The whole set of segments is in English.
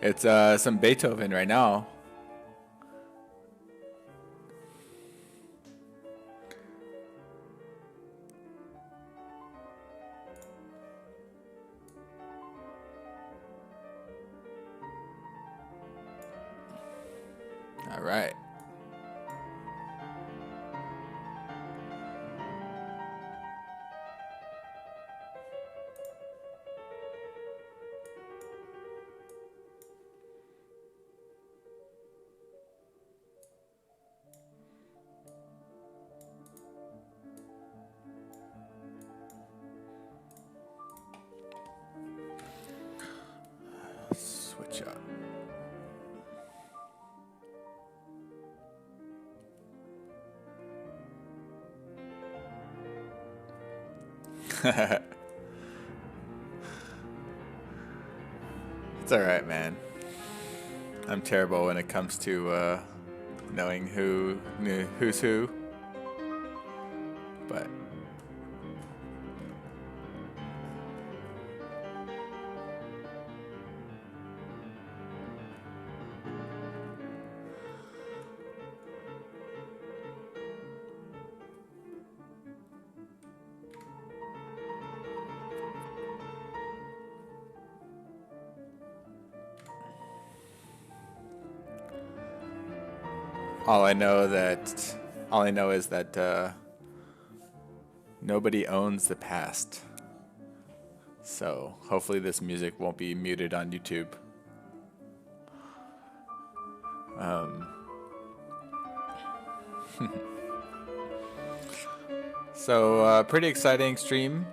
It's some Beethoven right now. All right. Switch up. It's all right, man. I'm terrible when it comes to knowing who's who, but all I know is that nobody owns the past. So hopefully this music won't be muted on YouTube. So pretty exciting stream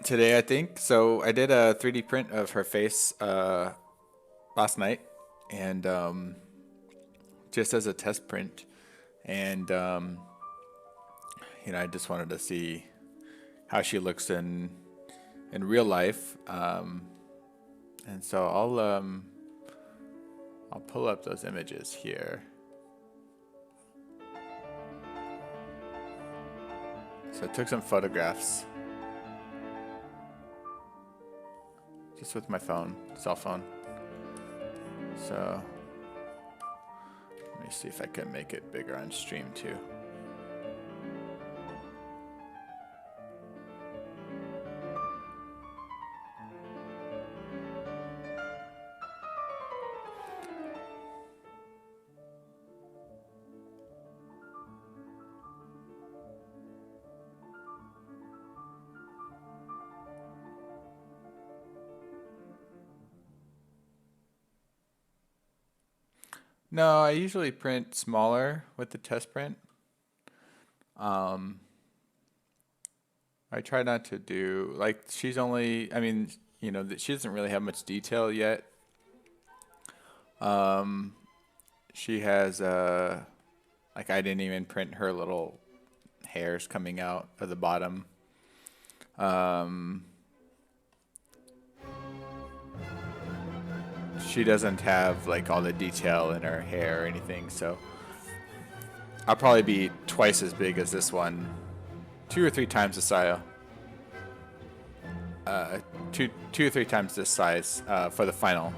today, I think. So I did a 3D print of her face last night, and just as a test print, and I just wanted to see how she looks in real life, and so I'll pull up those images here. So I took some photographs just with my cell phone. So let me see if I can make it bigger on stream too. No, I usually print smaller with the test print. I try not to do, like, she's only, I mean, she doesn't really have much detail yet. She has, like, I didn't even print her little hairs coming out of the bottom. She doesn't have like all the detail in her hair or anything, so I'll probably be twice as big as this one, 2 or 3 times the size. Two or three times this size for the final.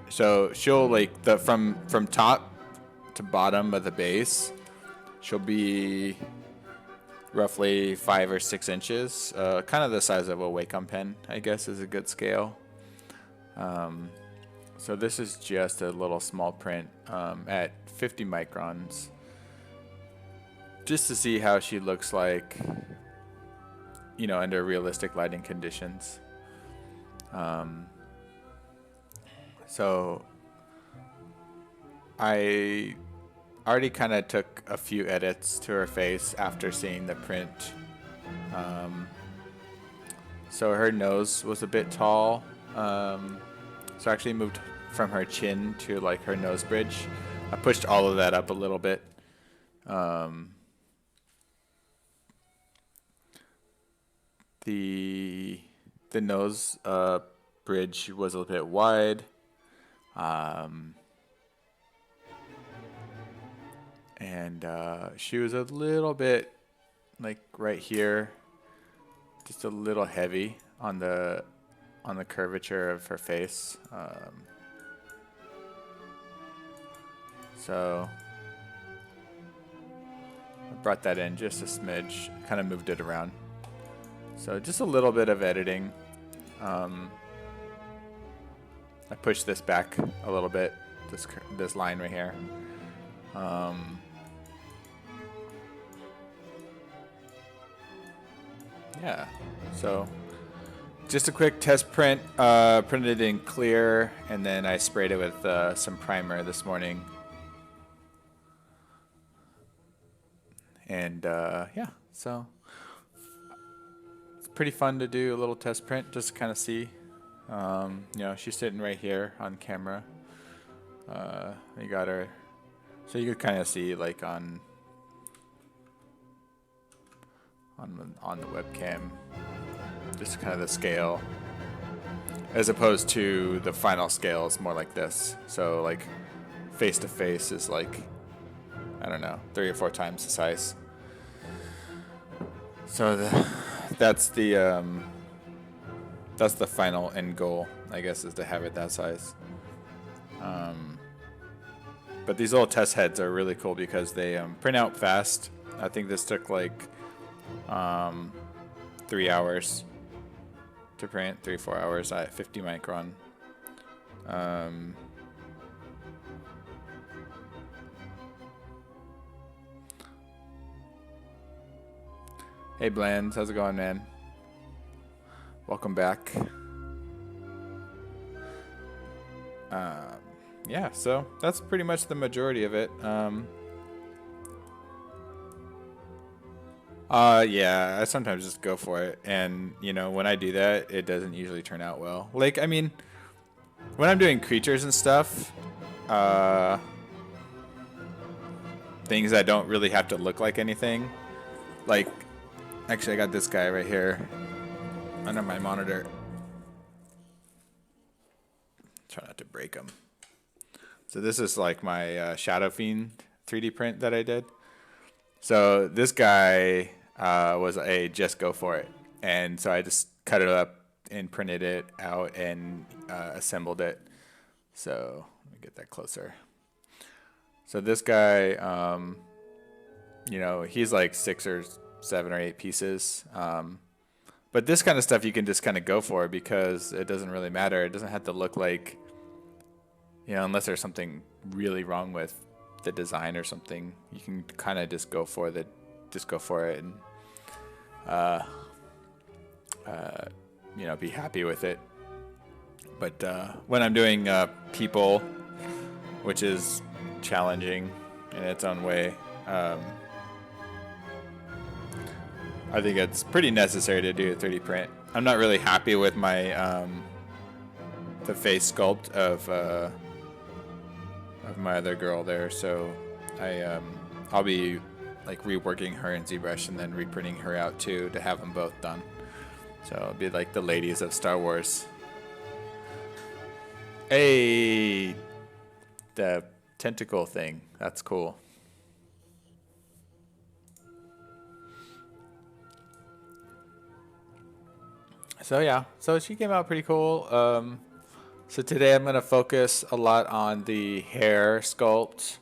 So she'll like from top to bottom of the base, she'll be roughly 5 or 6 inches, kind of the size of a Wacom pen, I guess, is a good scale. So this is just a little small print at 50 microns, just to see how she looks like, under realistic lighting conditions. So I already kind of took a few edits to her face after seeing the print. So her nose was a bit tall. So I actually moved from her chin to like her nose bridge. I pushed all of that up a little bit. The nose bridge was a little bit wide. And she was a little bit like right here, just a little heavy on the curvature of her face. So I brought that in just a smidge, kind of moved it around. So just a little bit of editing. I pushed this back a little bit, this line right here. Yeah, so just a quick test print, printed in clear, and then I sprayed it with some primer this morning. And yeah, so it's pretty fun to do a little test print, just to kind of see. You know, she's sitting right here on camera. You got her, so you could kind of see like on the webcam, just kind of the scale, as opposed to the final scale is more like this. So like face to face is like, I don't know, 3 or 4 times the size. So that's the final end goal, I guess, is to have it that size. But these little test heads are really cool because they print out fast. I think this took like 3 hours to print, 3-4 hours at 50 micron. Hey Bland, how's it going, man? Welcome back. Yeah, so that's pretty much the majority of it. Yeah, I sometimes just go for it, and you know, when I do that, it doesn't usually turn out well. Like, I mean, when I'm doing creatures and stuff, things that don't really have to look like anything, like, actually I got this guy right here under my monitor. Try not to break him. So this is like my Shadow Fiend 3D print that I did. So this guy was a just go for it, and so I just cut it up and printed it out and assembled it. So let me get that closer. So this guy, you know, he's like 6 or 7 or 8 pieces. But this kind of stuff you can just kind of go for because it doesn't really matter. It doesn't have to look like, you know, unless there's something really wrong with the design or something, you can kind of just go for it and you know, be happy with it. But when I'm doing people, which is challenging in its own way, I think it's pretty necessary to do a 3D print. I'm not really happy with my the face sculpt of my other girl there, so I'll be like reworking her in ZBrush and then reprinting her out too to have them both done. So it'll be like the ladies of Star Wars. Hey, the tentacle thing, that's cool. So yeah, so she came out pretty cool. So today I'm going to focus a lot on the hair sculpt.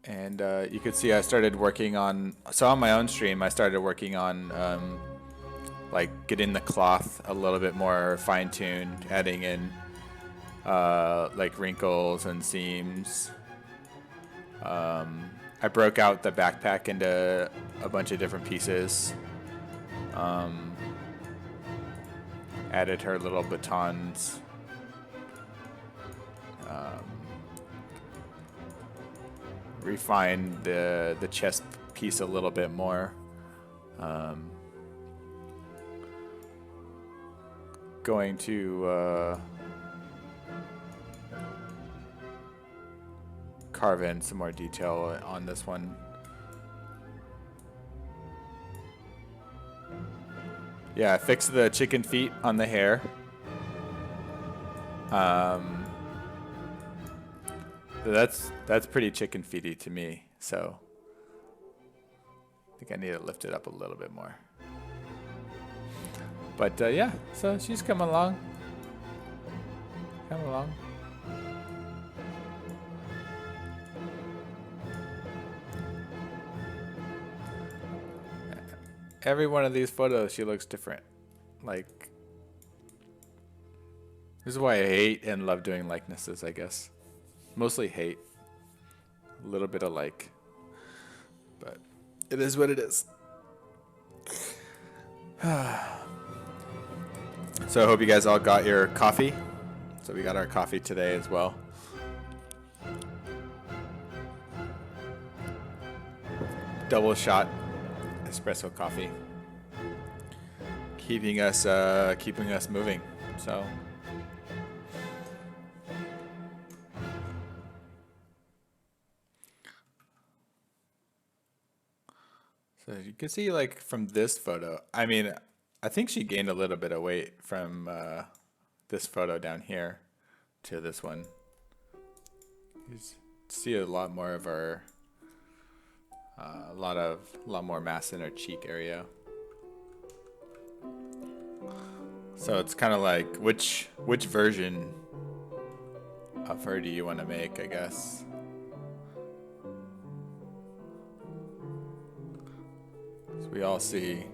And you could see I started working on, so on my own stream, I started working on like getting the cloth a little bit more fine-tuned, adding in like wrinkles and seams. I broke out the backpack into a bunch of different pieces. Added her little batons. Refined the chest piece a little bit more. Going to carve in some more detail on this one. Yeah, fix the chicken feet on the hair. That's pretty chicken feety to me. So I think I need to lift it up a little bit more. But yeah, so she's coming along. Every one of these photos, she looks different. Like, this is why I hate and love doing likenesses, I guess. Mostly hate. A little bit of like. But it is what it is. So I hope you guys all got your coffee. So we got our coffee today as well. Double shot espresso coffee. Keeping us moving. So you can see like from this photo, I mean, I think she gained a little bit of weight from this photo down here to this one. You see a lot more of her, a lot more mass in her cheek area. So it's kind of like which version of her do you want to make, I guess. So we all see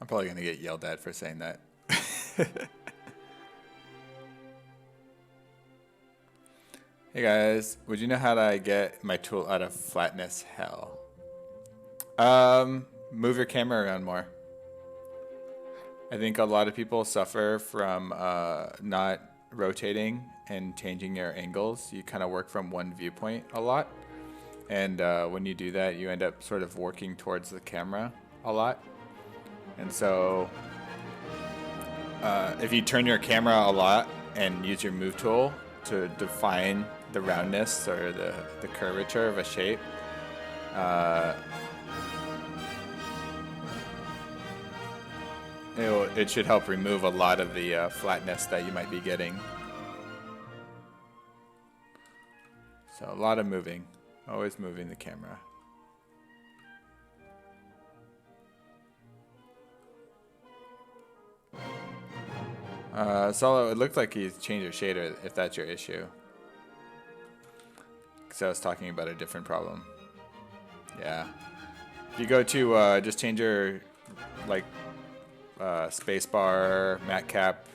I'm probably gonna get yelled at for saying that. Hey guys, would you know how to get my tool out of flatness hell? Move your camera around more. I think a lot of people suffer from not rotating and changing your angles. You kind of work from one viewpoint a lot. And when you do that, you end up sort of working towards the camera a lot. And so if you turn your camera a lot and use your move tool to define the roundness or the curvature of a shape, it should help remove a lot of the flatness that you might be getting. So a lot of moving, always moving the camera. Solo, it looked like you changed your shader if that's your issue. Because I was talking about a different problem. Yeah. If you go to just change your spacebar, matte cap,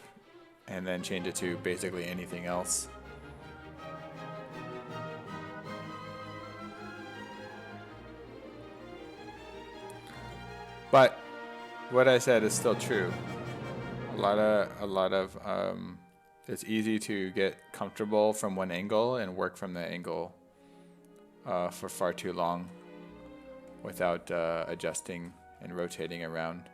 and then change it to basically anything else. But what I said is still true. A lot of it's easy to get comfortable from one angle and work from that angle for far too long without adjusting and rotating around.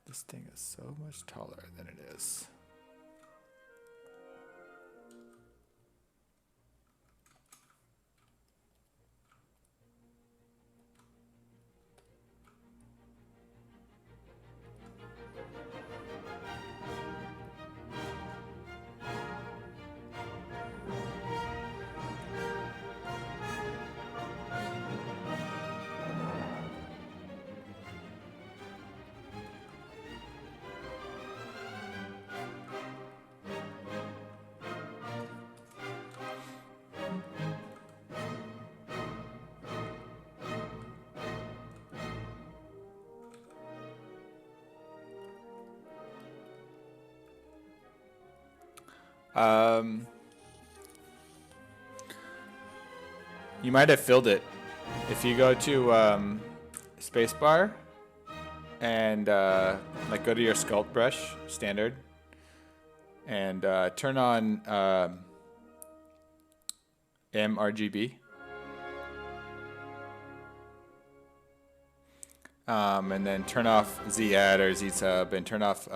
This thing is so much taller than it is. You might have filled it. If you go to spacebar and go to your sculpt brush standard and turn on mRGB. And then turn off Z-add or Z-sub and turn off,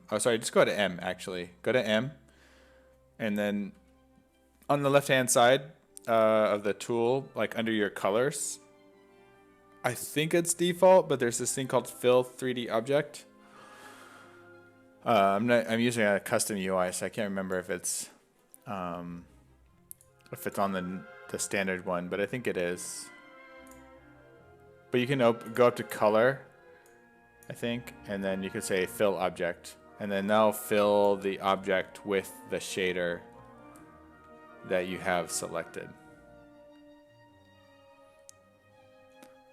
just go to M actually. Go to M. And then on the left-hand side of the tool, like under your colors, I think it's default, but there's this thing called Fill 3D Object. I'm using a custom UI, so I can't remember if it's on the standard one, but I think it is. But you can go up to color, I think, and then you could say Fill Object. And then that'll fill the object with the shader that you have selected.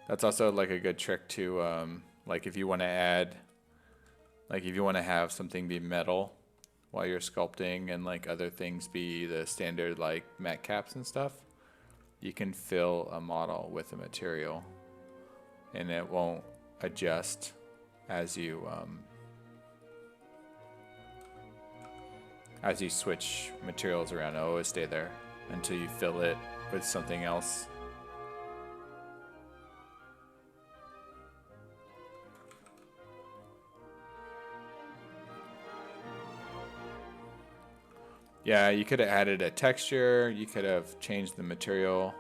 That's also like a good trick to, if you want to add, if you want to have something be metal while you're sculpting and other things be the standard matte caps and stuff, you can fill a model with a material and it won't adjust as you switch materials around. It'll always stay there until you fill it with something else. Yeah, you could have added a texture. You could have changed the material.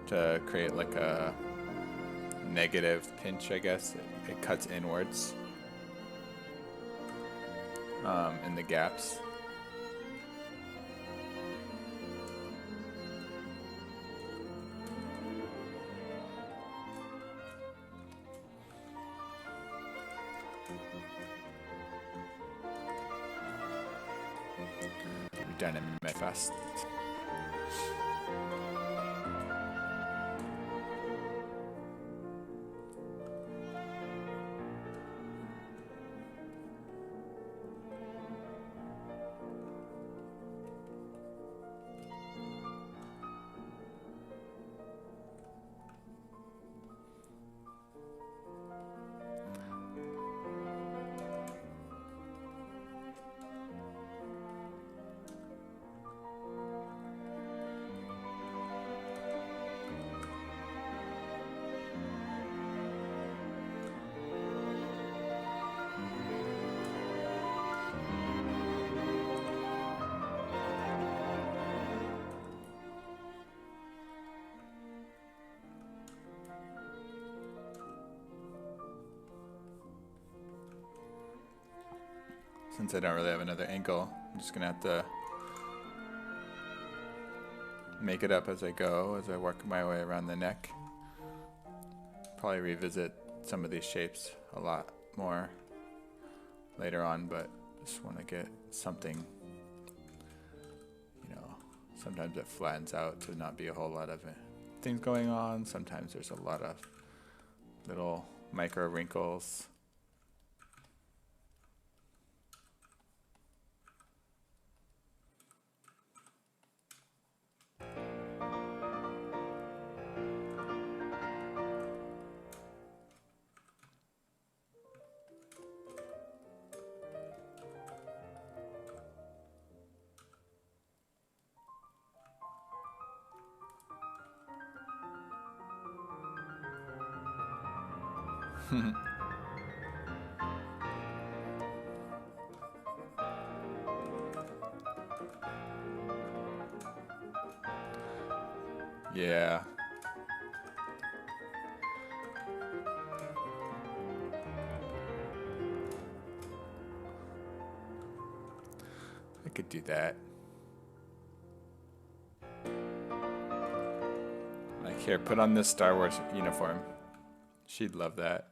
to create like a negative pinch, I guess. It cuts inwards in the gaps. We're done in Medfast. Since I don't really have another angle, I'm just gonna have to make it up as I go, as I work my way around the neck. Probably revisit some of these shapes a lot more later on, but just want to get something, you know, sometimes it flattens out to not be a whole lot of things going on. Sometimes there's a lot of little micro wrinkles. Yeah. I could do that. Like, here, put on this Star Wars uniform. She'd love that.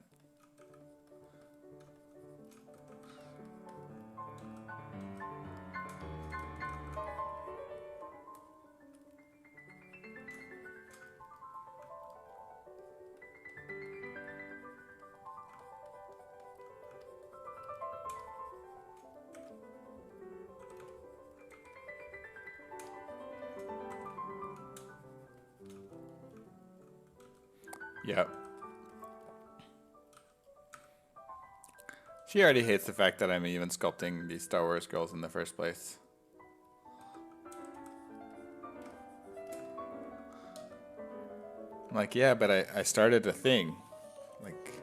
Yep. She already hates the fact that I'm even sculpting these Star Wars girls in the first place. I'm like, yeah, but I started a thing. Like,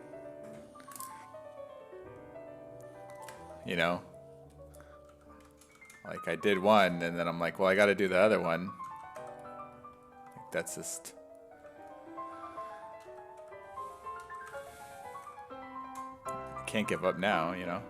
you know? Like, I did one, and then I'm like, well, I gotta do the other one. Like, that's just... Can't give up now, you know?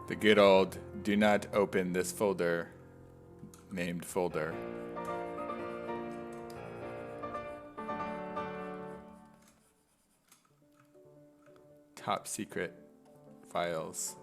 The good old do not open this folder named folder. Top secret files.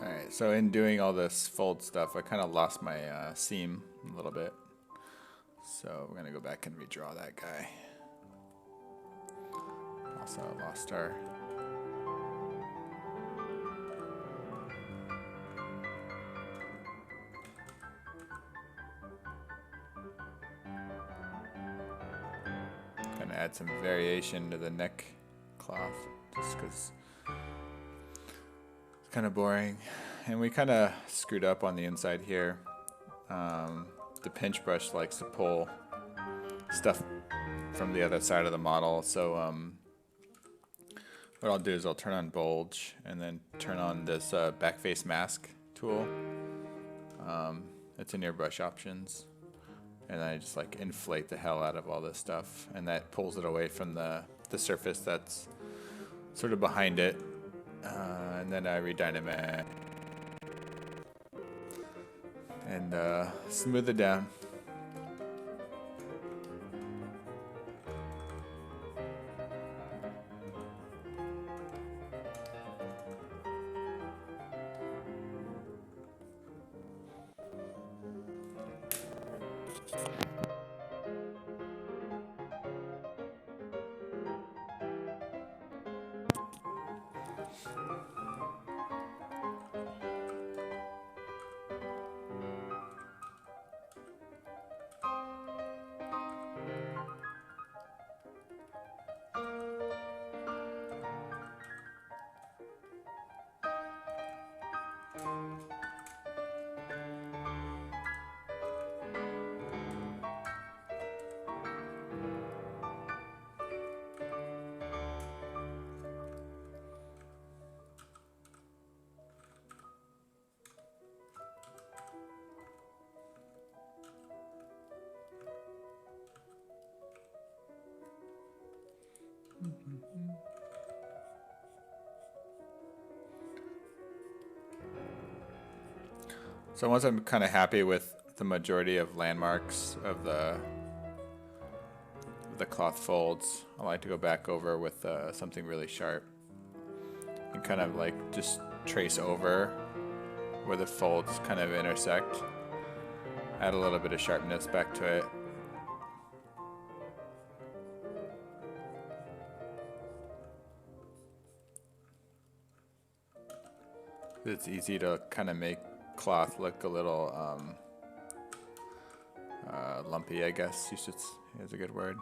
Alright, so in doing all this fold stuff, I kind of lost my seam a little bit. So we're going to go back and redraw that guy. Also lost our... Going to add some variation to the neck cloth, just because... kind of boring, and we kind of screwed up on the inside here. The pinch brush likes to pull stuff from the other side of the model, so what I'll do is I'll turn on bulge and then turn on this back face mask tool. It's in your brush options, and I just like inflate the hell out of all this stuff, and that pulls it away from the surface that's sort of behind it. And then I redynamic and smooth it down. So once I'm kind of happy with the majority of landmarks of the cloth folds, I like to go back over with something really sharp and kind of like just trace over where the folds kind of intersect. Add a little bit of sharpness back to it. It's easy to kind of make cloth look a little lumpy, I guess is a good word.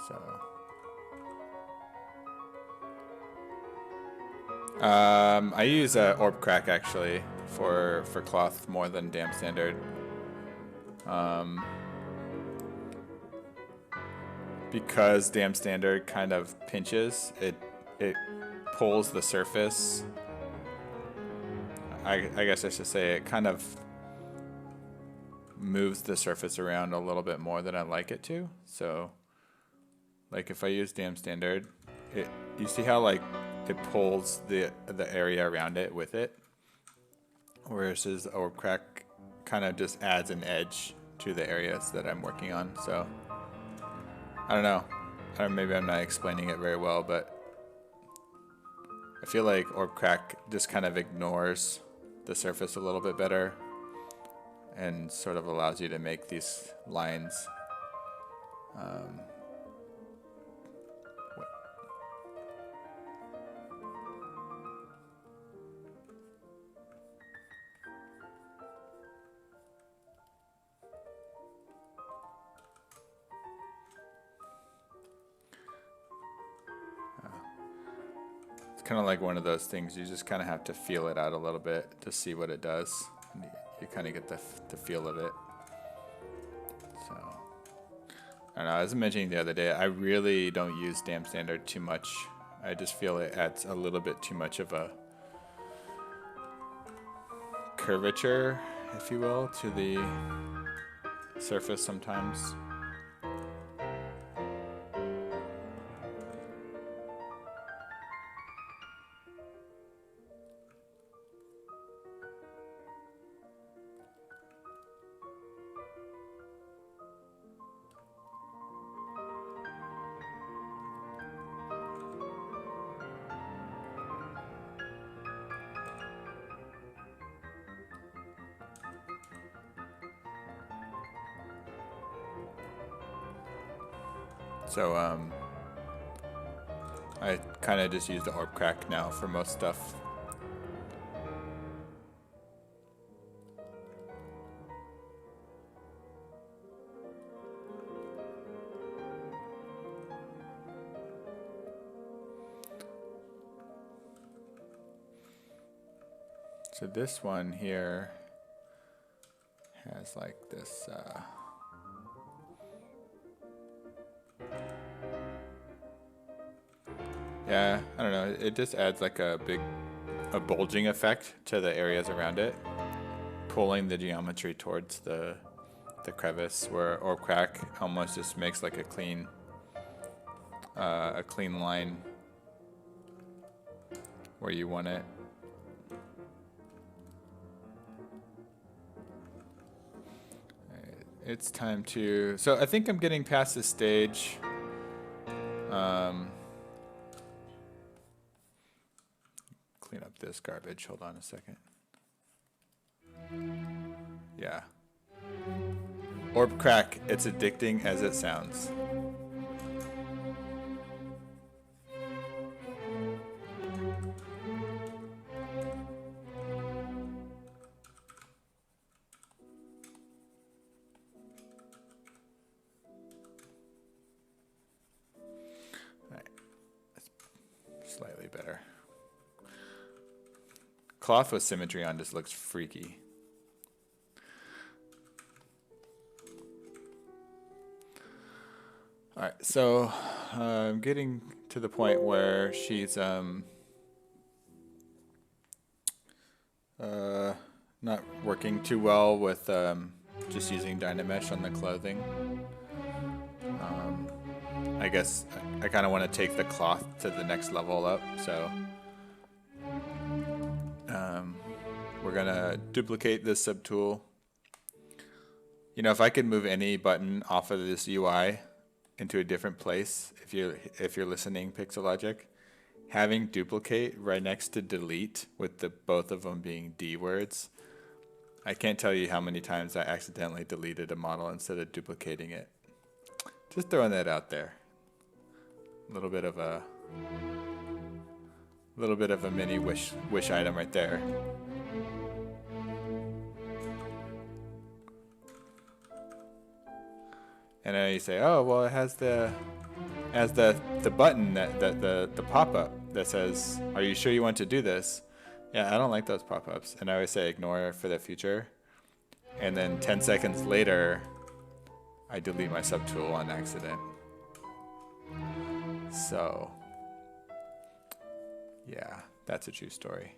So I use orb crack actually for cloth more than dam standard. Because dam standard kind of pinches, it pulls the surface. I guess I should say it kind of moves the surface around a little bit more than I like it to. So, like if I use dam standard, you see how like it pulls the area around it with it, whereas orb crack kind of just adds an edge to the areas that I'm working on. So I don't know. or maybe I'm not explaining it very well, but I feel like orb crack just kind of ignores the surface a little bit better and sort of allows you to make these lines it's kind of like one of those things you just kind of have to feel it out a little bit to see what it does. And you kind of get the feel of it. So, I don't know, as I mentioned the other day, I really don't use Stamp Standard too much. I just feel it adds a little bit too much of a curvature, if you will, to the surface sometimes. So I kind of just use the orb crack now for most stuff. So this one here has like this yeah, I don't know, it just adds like a bulging effect to the areas around it, pulling the geometry towards the crevice, where orb crack almost just makes like a clean line where you want it. It's time to, so I think I'm getting past this stage. Clean up this garbage, hold on a second. Yeah. Orb crack, it's addicting as it sounds. Slightly better. Cloth with symmetry on just looks freaky. All right, so I'm getting to the point where she's not working too well with just using Dynamesh on the clothing. I guess I kind of want to take the cloth to the next level up, so we're gonna duplicate this subtool. You know, if I could move any button off of this UI into a different place, if you're listening, Pixelogic, having duplicate right next to delete with both of them being D words, I can't tell you how many times I accidentally deleted a model instead of duplicating it. Just throwing that out there. A little bit of a mini wish item right there. And then you say, oh well, it has the button the pop-up that says, are you sure you want to do this? Yeah, I don't like those pop-ups, and I always say ignore for the future. And then 10 seconds later, I delete my subtool on accident. So, yeah, that's a true story.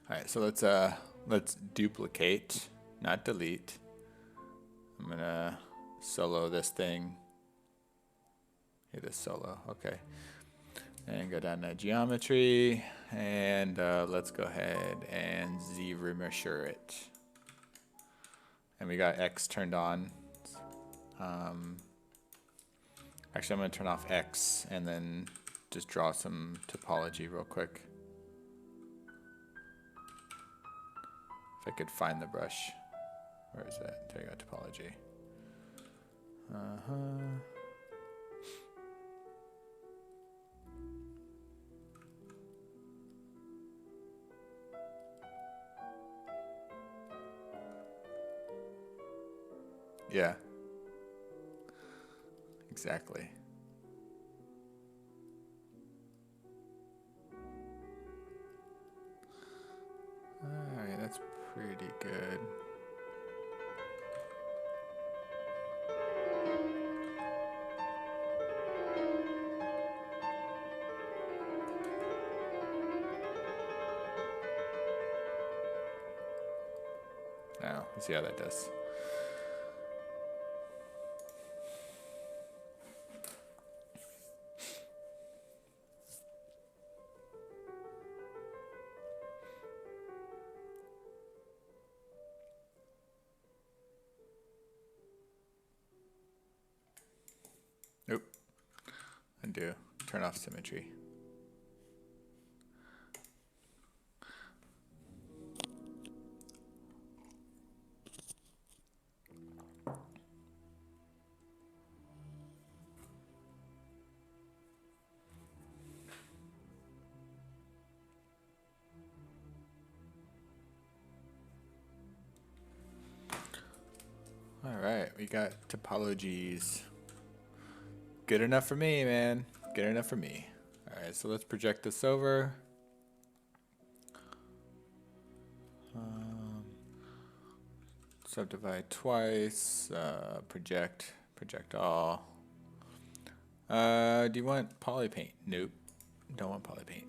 All right, so let's duplicate, not delete. I'm gonna solo this thing. Hit this solo, okay. And go down to geometry, and let's go ahead and ZBrush it. and we got X turned on. Actually, I'm going to turn off X and then just draw some topology real quick. If I could find the brush. Where is that? There you go, topology. Yeah. Exactly. Alright, that's pretty good. Now, let's see how that does. Nope. Undo. Turn off symmetry. All right, we got topologies. Good enough for me, man. Good enough for me. All right, so let's project this over. Subdivide twice. Project all. Do you want polypaint? Nope. Don't want polypaint.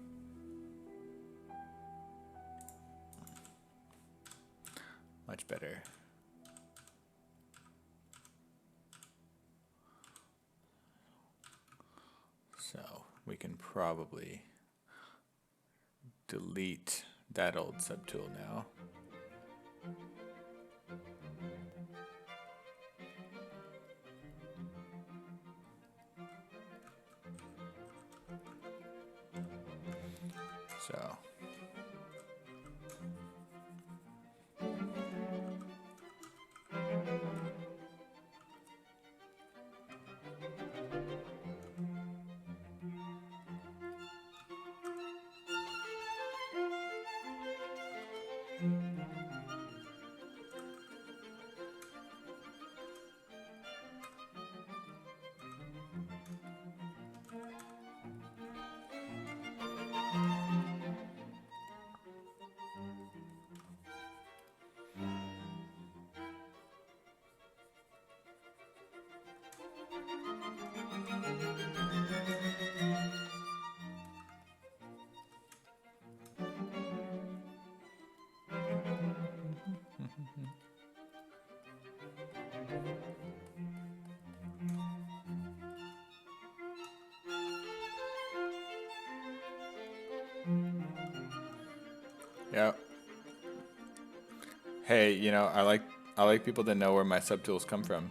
Much better. So we can probably delete that old subtool now. So yeah. Hey, you know, I like people to know where my subtools come from.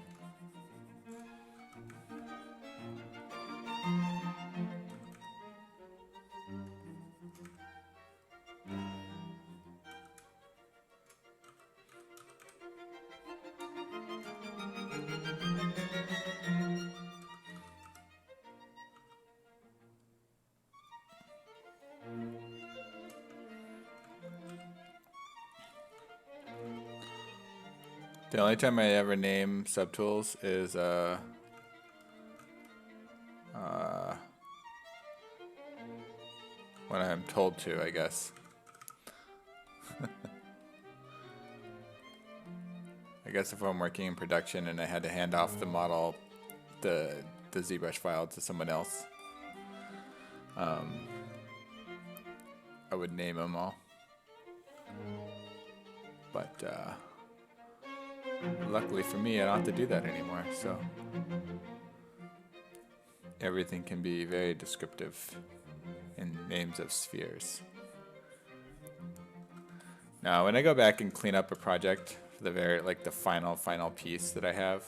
The only time I ever name subtools is when I'm told to, I guess. I guess if I'm working in production and I had to hand off the model, the ZBrush file to someone else, I would name them all. But luckily for me, I don't have to do that anymore, so everything can be very descriptive in names of spheres. Now, when I go back and clean up a project for the like the final piece that I have.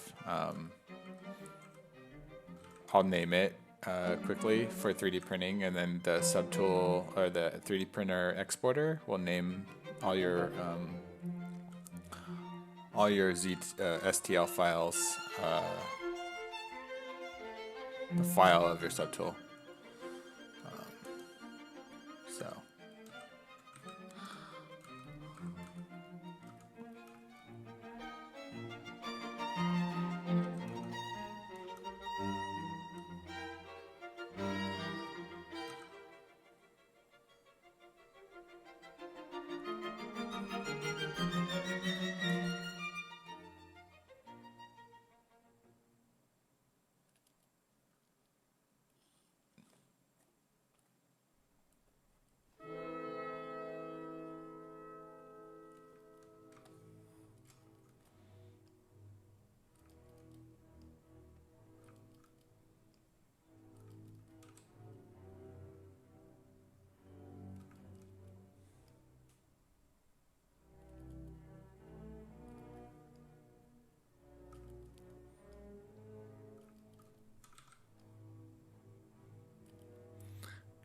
I'll name it quickly for 3D printing, and then the subtool or the 3D printer exporter will name all your STL files, the file of your subtool. So.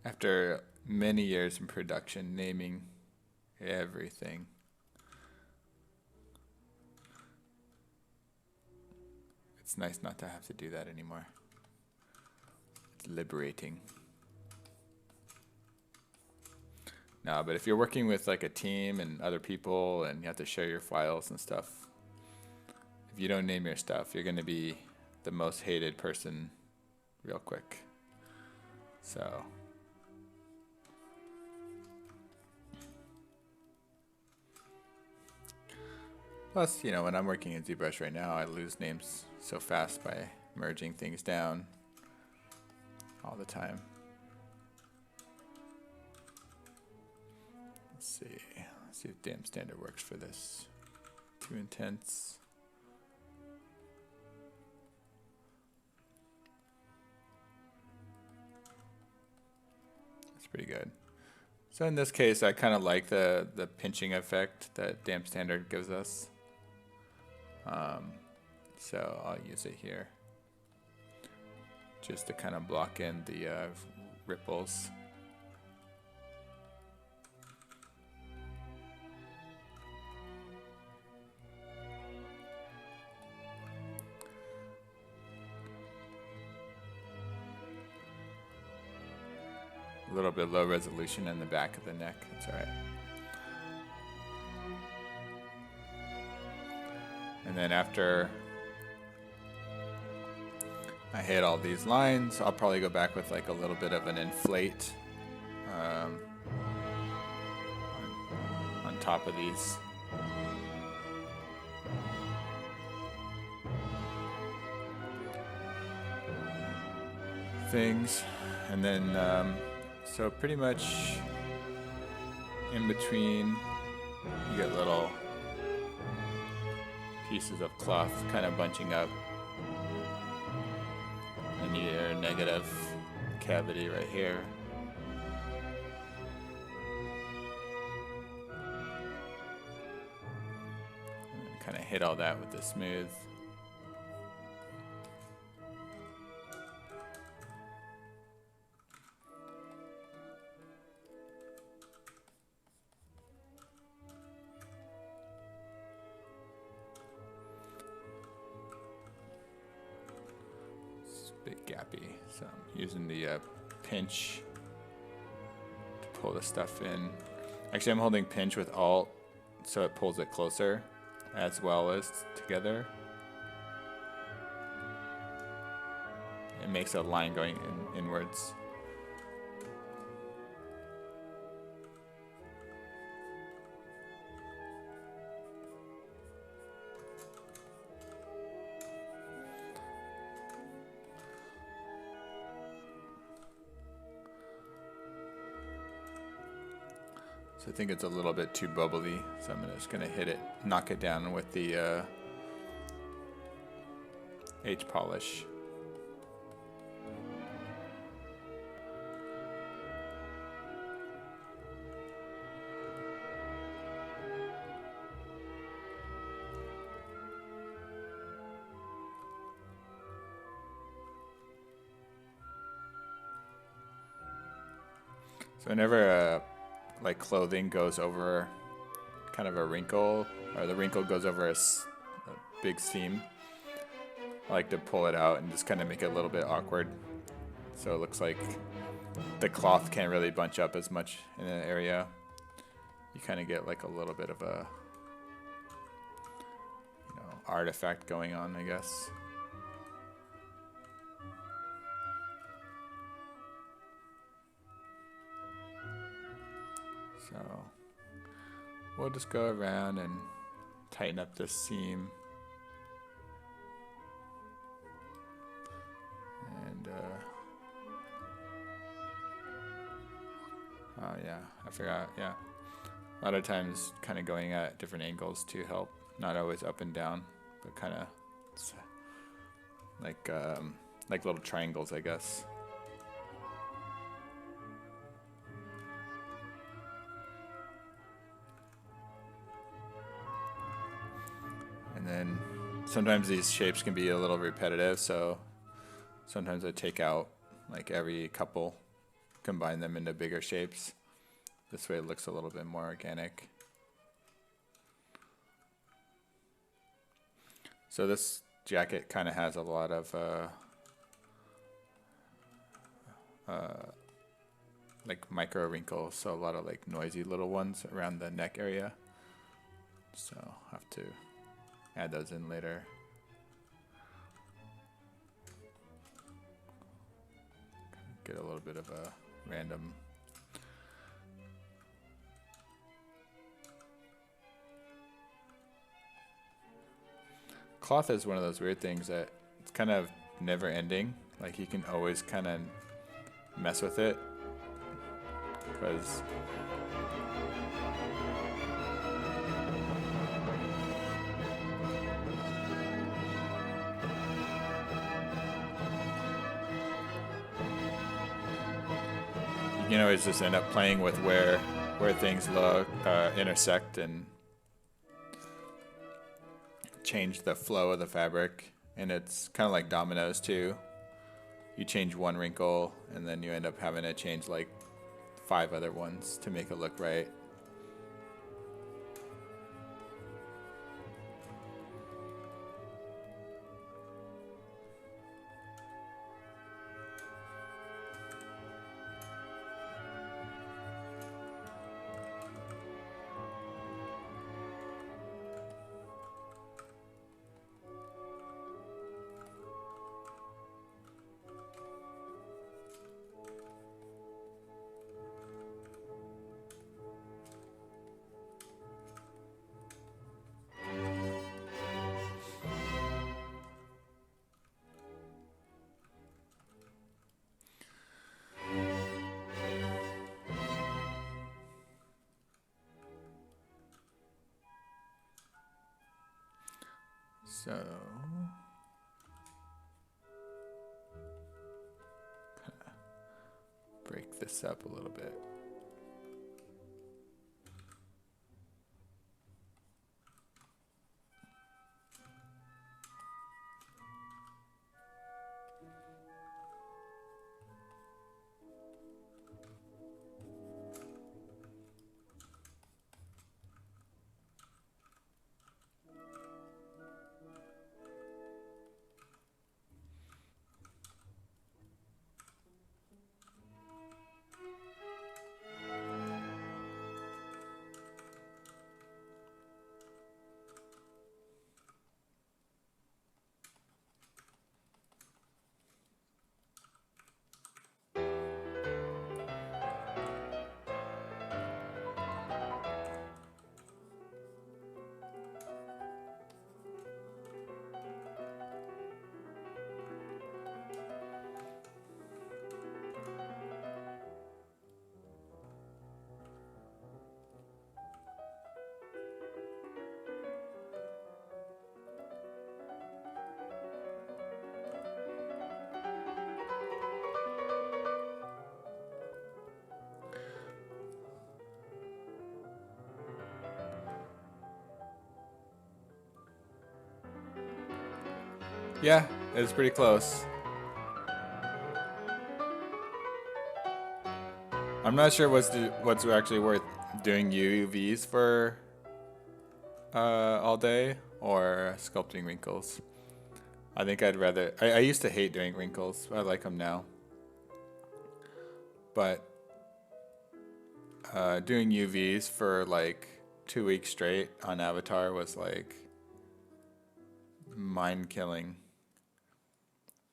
After many years in production, naming everything. It's nice not to have to do that anymore. It's liberating. No, but if you're working with like a team and other people and you have to share your files and stuff, if you don't name your stuff, you're going to be the most hated person real quick. So... Plus, you know, when I'm working in ZBrush right now, I lose names so fast by merging things down all the time. Let's see if damn standard works for this. Too intense. That's pretty good. So in this case, I kind of like the pinching effect that damp standard gives us. So I'll use it here just to kind of block in the ripples. A little bit low resolution in the back of the neck, that's all right. And then after I hit all these lines, I'll probably go back with like a little bit of an inflate on top of these. Things. And then, so pretty much in between, you get little pieces of cloth kind of bunching up. And your negative cavity right here. And kind of hit all that with the smooth. Bit gappy, so I'm using the pinch to pull the stuff in. Actually, I'm holding pinch with Alt, so it pulls it closer as well as together. It makes a line going inwards. So I think it's a little bit too bubbly, so I'm just going to hit it, knock it down with the H polish. So whenever like clothing goes over kind of a wrinkle, or the wrinkle goes over a big seam, I like to pull it out and just kind of make it a little bit awkward. So it looks like the cloth can't really bunch up as much in an area. You kind of get like a little bit of a, you know, artifact going on, I guess. So we'll just go around and tighten up this seam. And oh yeah, I forgot, yeah. A lot of times kind of going at different angles to help, not always up and down, but kind of like little triangles, I guess. And then sometimes these shapes can be a little repetitive, so sometimes I take out like every couple, combine them into bigger shapes. This way it looks a little bit more organic. So this jacket kind of has a lot of like micro wrinkles, so a lot of like noisy little ones around the neck area. So I'll have to add those in later. Get a little bit of a random cloth is one of those weird things that it's kind of never ending. Like you can always kind of mess with it because you can always just end up playing with where things look intersect and change the flow of the fabric. And it's kind of like dominoes too. You change one wrinkle and then you end up having to change like 5 other ones to make it look right. So break this up a little bit. Yeah, it's pretty close. I'm not sure what's actually worth doing UVs for all day or sculpting wrinkles. I think I'd rather. I used to hate doing wrinkles. But I like them now. But doing UVs for like 2 weeks straight on Avatar was like mind killing.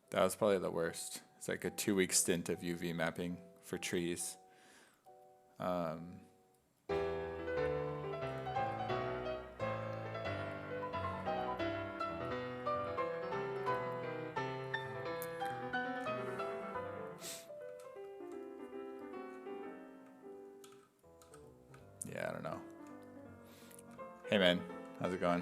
That was probably the worst. It's like a 2-week stint of UV mapping for trees. Yeah, I don't know. Hey man, how's it going?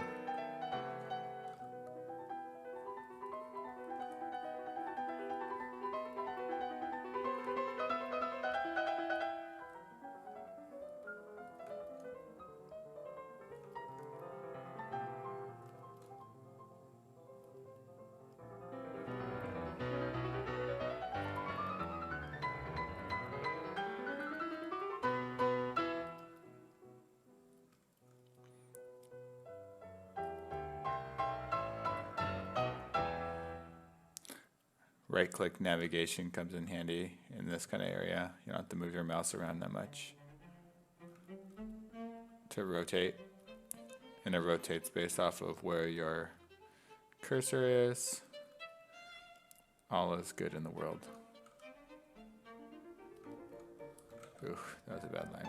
Right-click navigation comes in handy in this kind of area. You don't have to move your mouse around that much to rotate. And it rotates based off of where your cursor is. All is good in the world. Ooh, that was a bad line.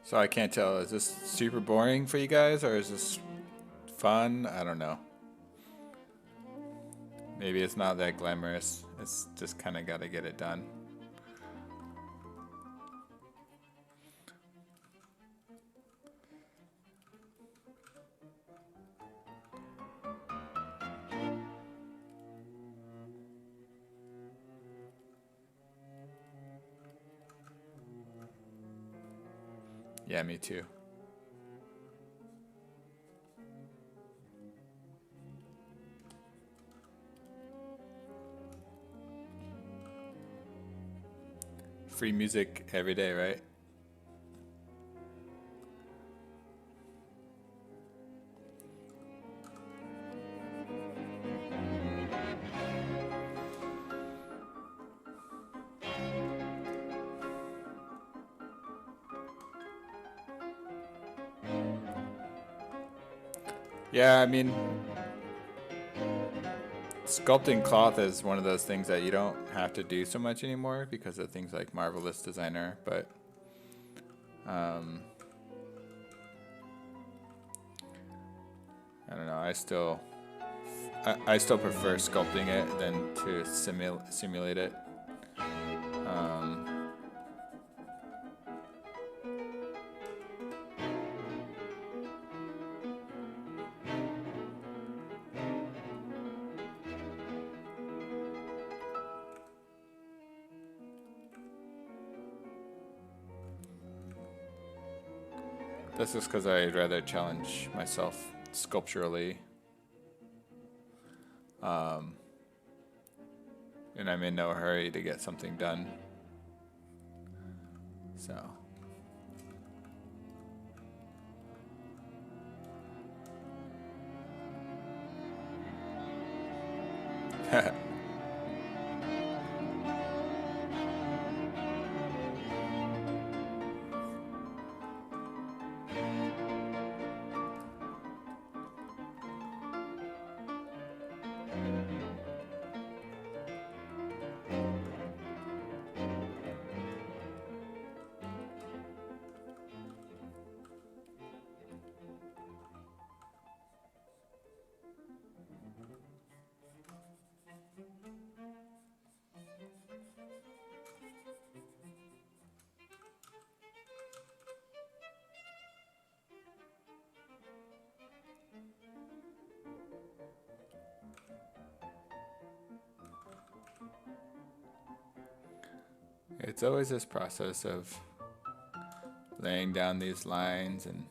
So I can't tell, is this super boring for you guys or is this fun? I don't know. Maybe it's not that glamorous. It's just kind of got to get it done. Yeah, me too. Free music every day, right? Yeah, I mean, sculpting cloth is one of those things that you don't have to do so much anymore because of things like Marvelous Designer, but I don't know, I still prefer sculpting it than to simulate it. That's just because I'd rather challenge myself sculpturally. And I'm in no hurry to get something done. So. it's always this process of laying down these lines and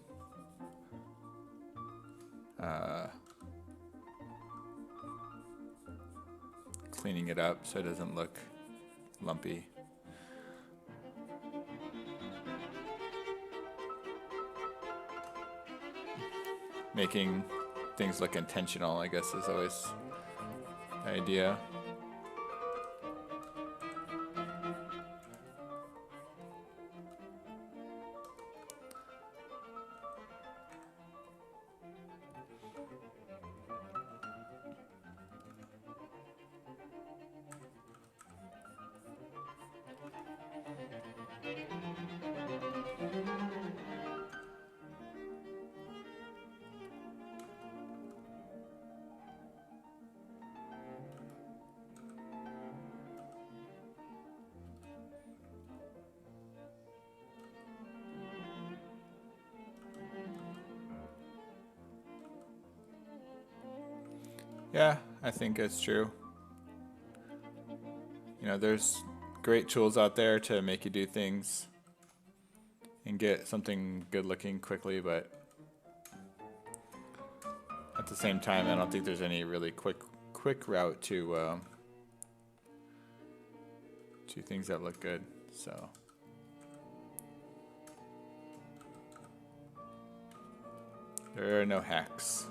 cleaning it up so it doesn't look lumpy. Making things look intentional, I guess, is always the idea. Yeah, I think it's true. You know, there's great tools out there to make you do things and get something good looking quickly, but at the same time, I don't think there's any really quick route to things that look good. So there are no hacks.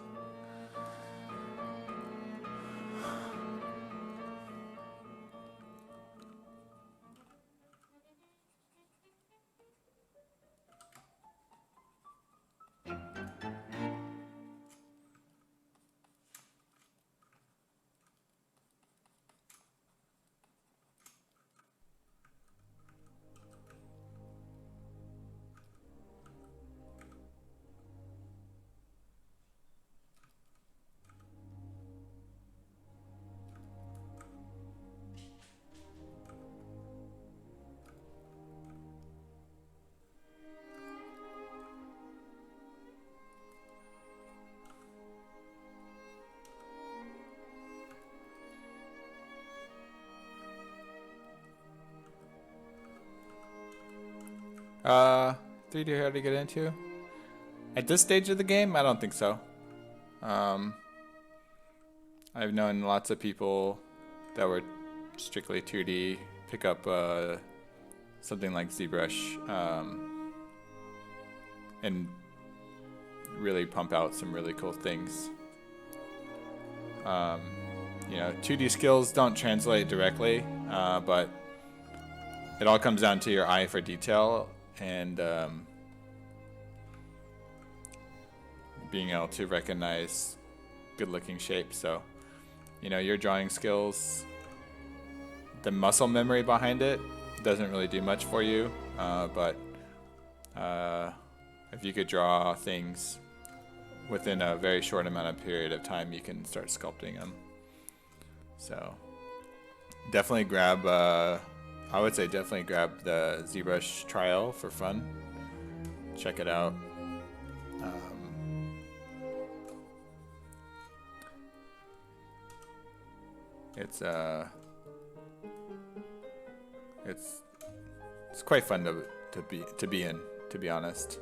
Uh, 3D hard to get into? At this stage of the game, I don't think so. I've known lots of people that were strictly 2D pick up something like ZBrush and really pump out some really cool things. You know, 2D skills don't translate directly, but it all comes down to your eye for detail and being able to recognize good-looking shapes. So, you know, your drawing skills, the muscle memory behind it doesn't really do much for you, but if you could draw things within a very short amount of period of time, you can start sculpting them. So definitely grab, I would say definitely grab the ZBrush trial for fun. Check it out. It's quite fun to be in, to be honest.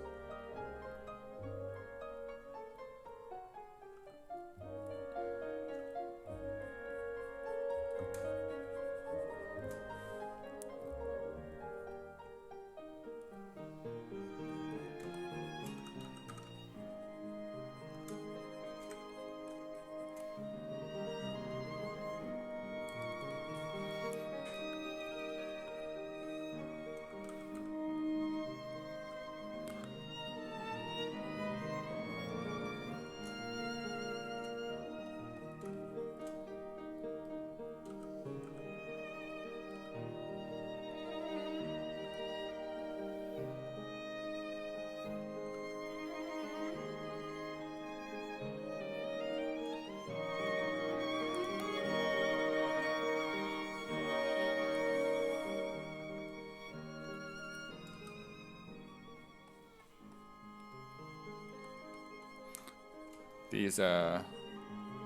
These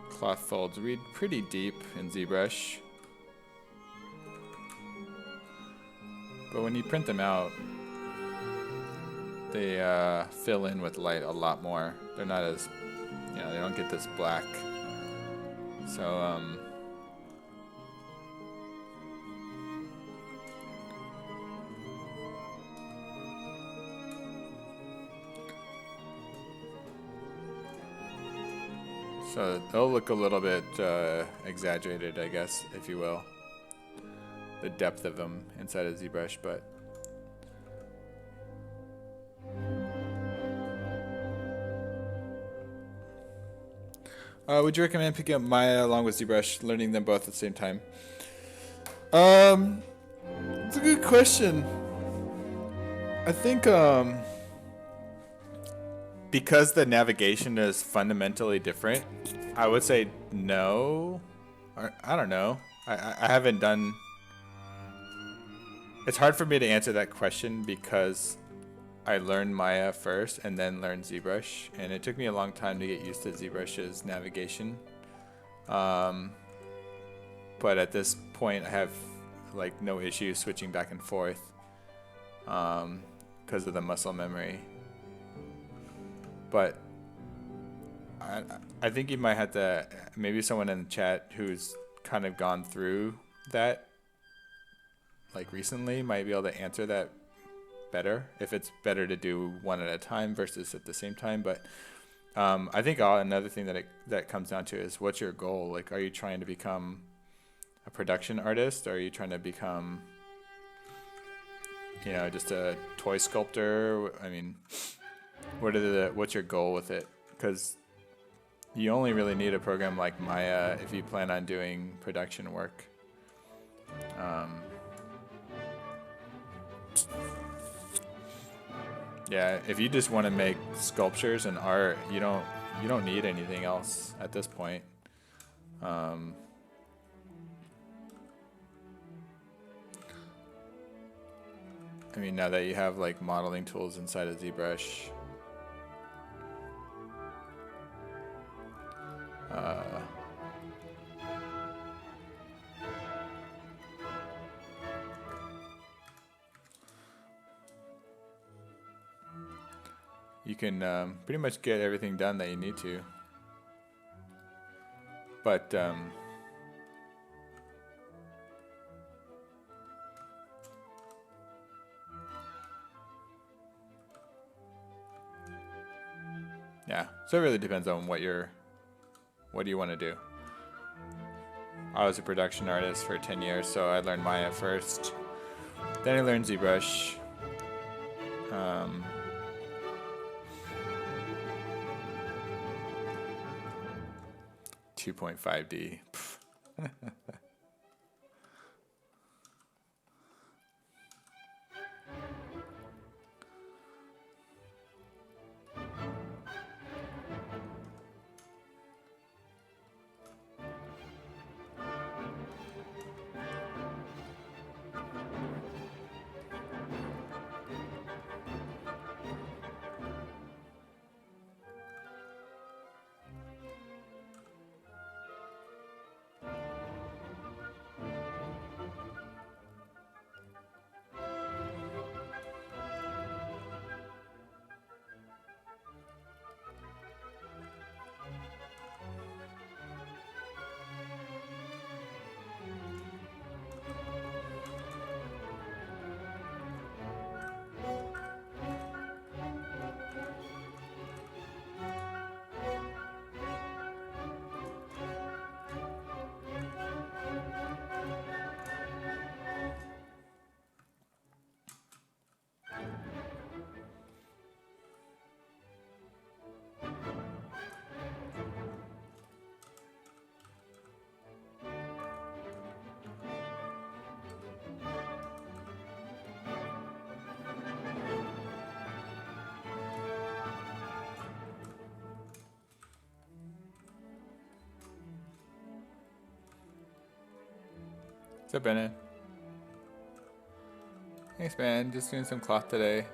cloth folds read pretty deep in ZBrush. But when you print them out, they fill in with light a lot more. They're not as, you know, they don't get this black. So, so they'll look a little bit exaggerated, I guess, if you will. The depth of them inside of ZBrush, but would you recommend picking up Maya along with ZBrush, learning them both at the same time? It's a good question. I think because the navigation is fundamentally different, I would say no. Or, I don't know. I haven't done. It's hard for me to answer that question because I learned Maya first and then learned ZBrush, and it took me a long time to get used to ZBrush's navigation. But at this point, I have like no issue switching back and forth because of the muscle memory. But I think you might have to, maybe someone in the chat who's kind of gone through that like recently might be able to answer that better, if it's better to do one at a time versus at the same time. But I think another thing that comes down to is, what's your goal? Like, are you trying to become a production artist? Or are you trying to become, you know, just a toy sculptor? I mean, what's your goal with it? Because you only really need a program like Maya if you plan on doing production work. Yeah, if you just want to make sculptures and art, you don't need anything else at this point. I mean, now that you have like modeling tools inside of ZBrush, you can pretty much get everything done that you need to. But yeah, so it really depends on what do you want to do. I was a production artist for 10 years, so I learned Maya first. Then I learned ZBrush. 2.5D. What's up, Bennett? Thanks, man. Just doing some cloth today.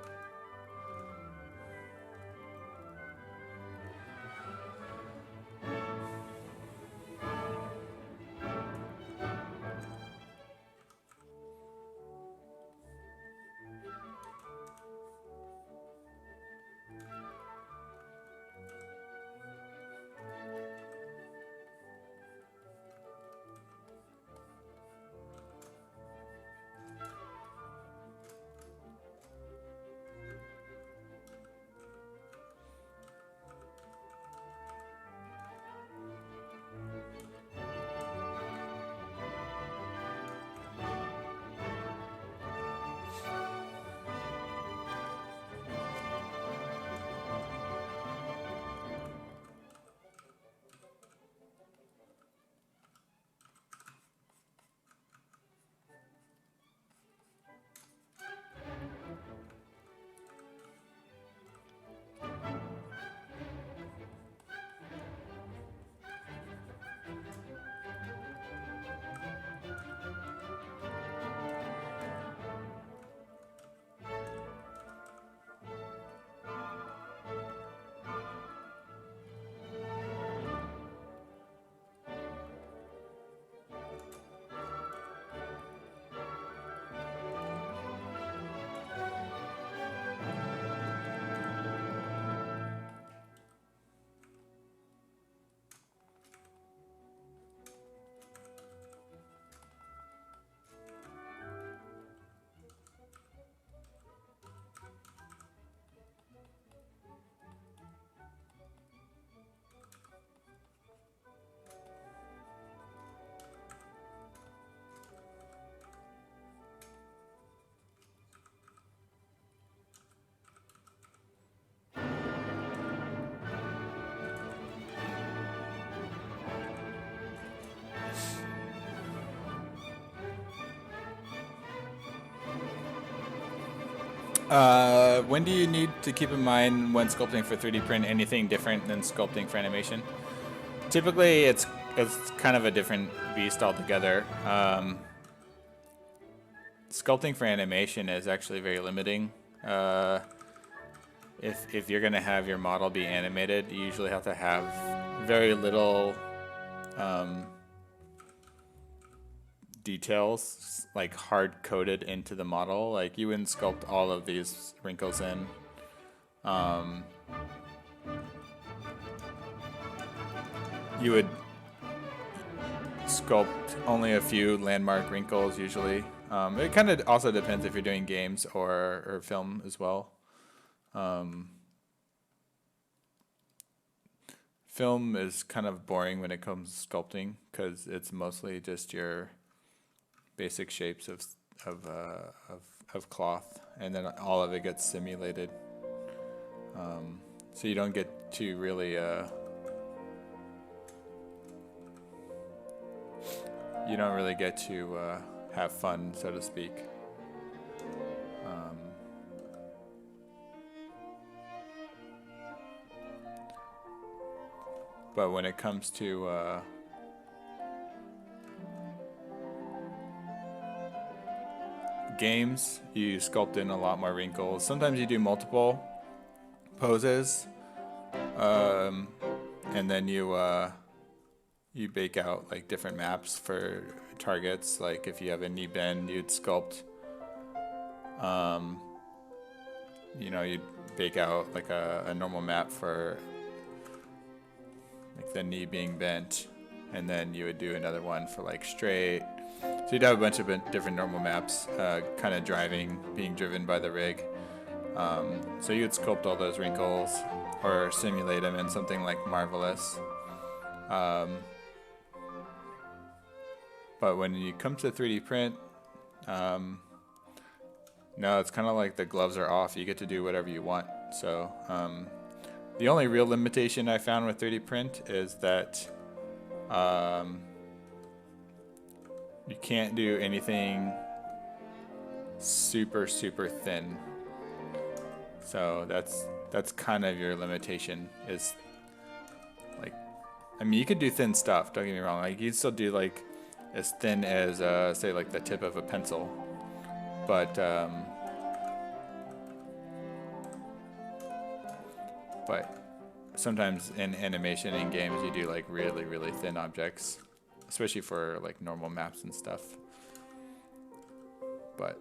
When do you need to keep in mind when sculpting for 3D print anything different than sculpting for animation? Typically, it's kind of a different beast altogether. Sculpting for animation is actually very limiting. If you're gonna have your model be animated, you usually have to have very little details like hard coded into the model. Like you wouldn't sculpt all of these wrinkles in. You would sculpt only a few landmark wrinkles usually. It kind of also depends if you're doing games or film as well. Film is kind of boring when it comes to sculpting because it's mostly just your basic shapes of cloth, and then all of it gets simulated. So you don't get to really you don't really get to have fun, so to speak. But when it comes to games, you sculpt in a lot more wrinkles. Sometimes you do multiple poses, and then you bake out like different maps for targets. Like if you have a knee bend, you'd sculpt, you'd bake out like a normal map for like the knee being bent, and then you would do another one for like straight. So you'd have a bunch of different normal maps, kind of being driven by the rig. So you'd sculpt all those wrinkles or simulate them in something like Marvelous. But when you come to 3D print, no, it's kind of like the gloves are off. You get to do whatever you want. So the only real limitation I found with 3D print is that you can't do anything super thin. So that's kind of your limitation. Is like, I mean, you could do thin stuff. Don't get me wrong. Like you'd still do like as thin as say like the tip of a pencil, but sometimes in animation and games you do like really thin objects, especially for like normal maps and stuff. But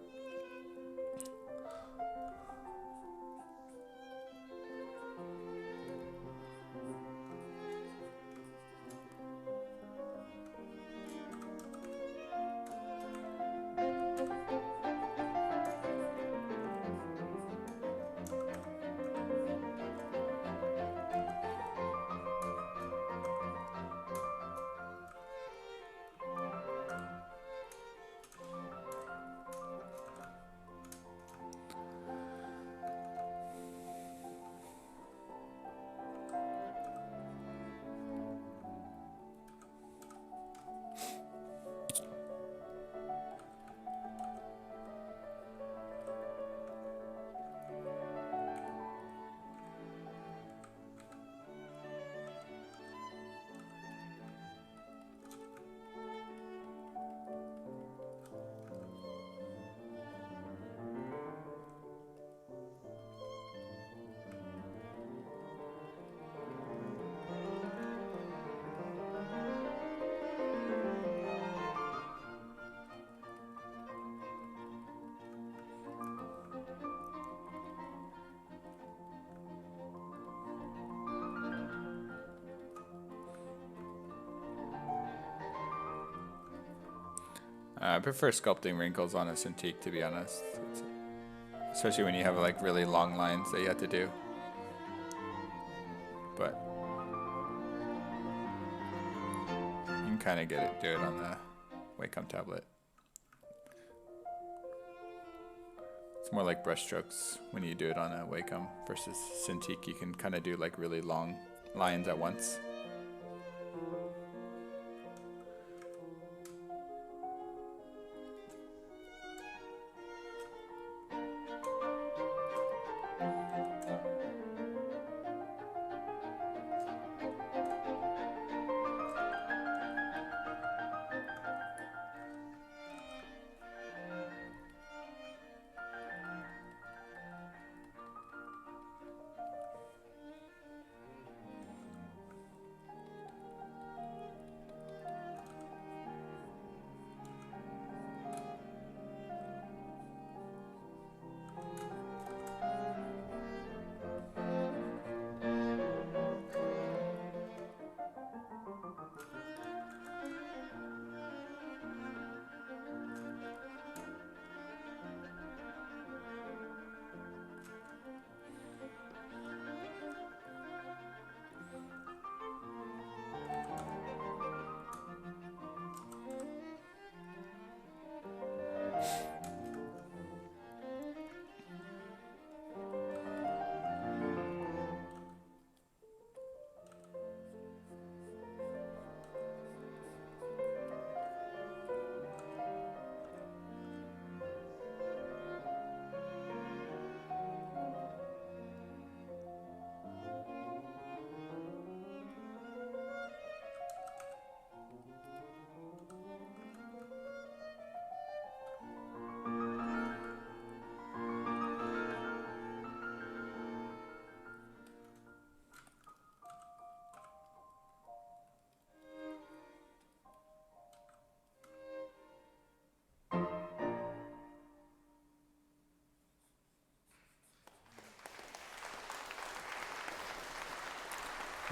I prefer sculpting wrinkles on a Cintiq, to be honest. Especially when you have like really long lines that you have to do. But you can kind of do it on the Wacom tablet. It's more like brush strokes when you do it on a Wacom versus Cintiq. You can kind of do like really long lines at once.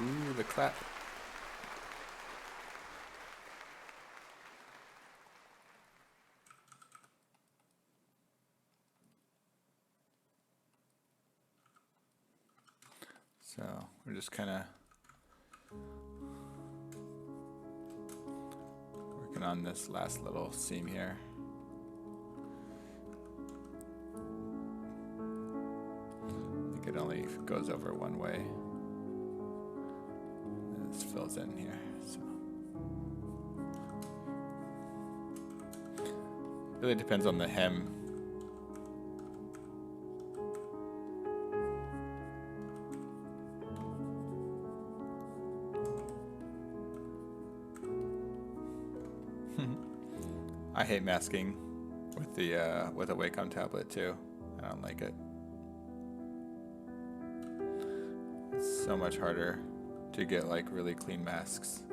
Ooh, the clap. So we're just kind of working on this last little seam here. I think it only goes over one way. And this fills in here. So really depends on the hem. I hate masking with the with a Wacom tablet too. I don't like it. It's so much harder to get like really clean masks.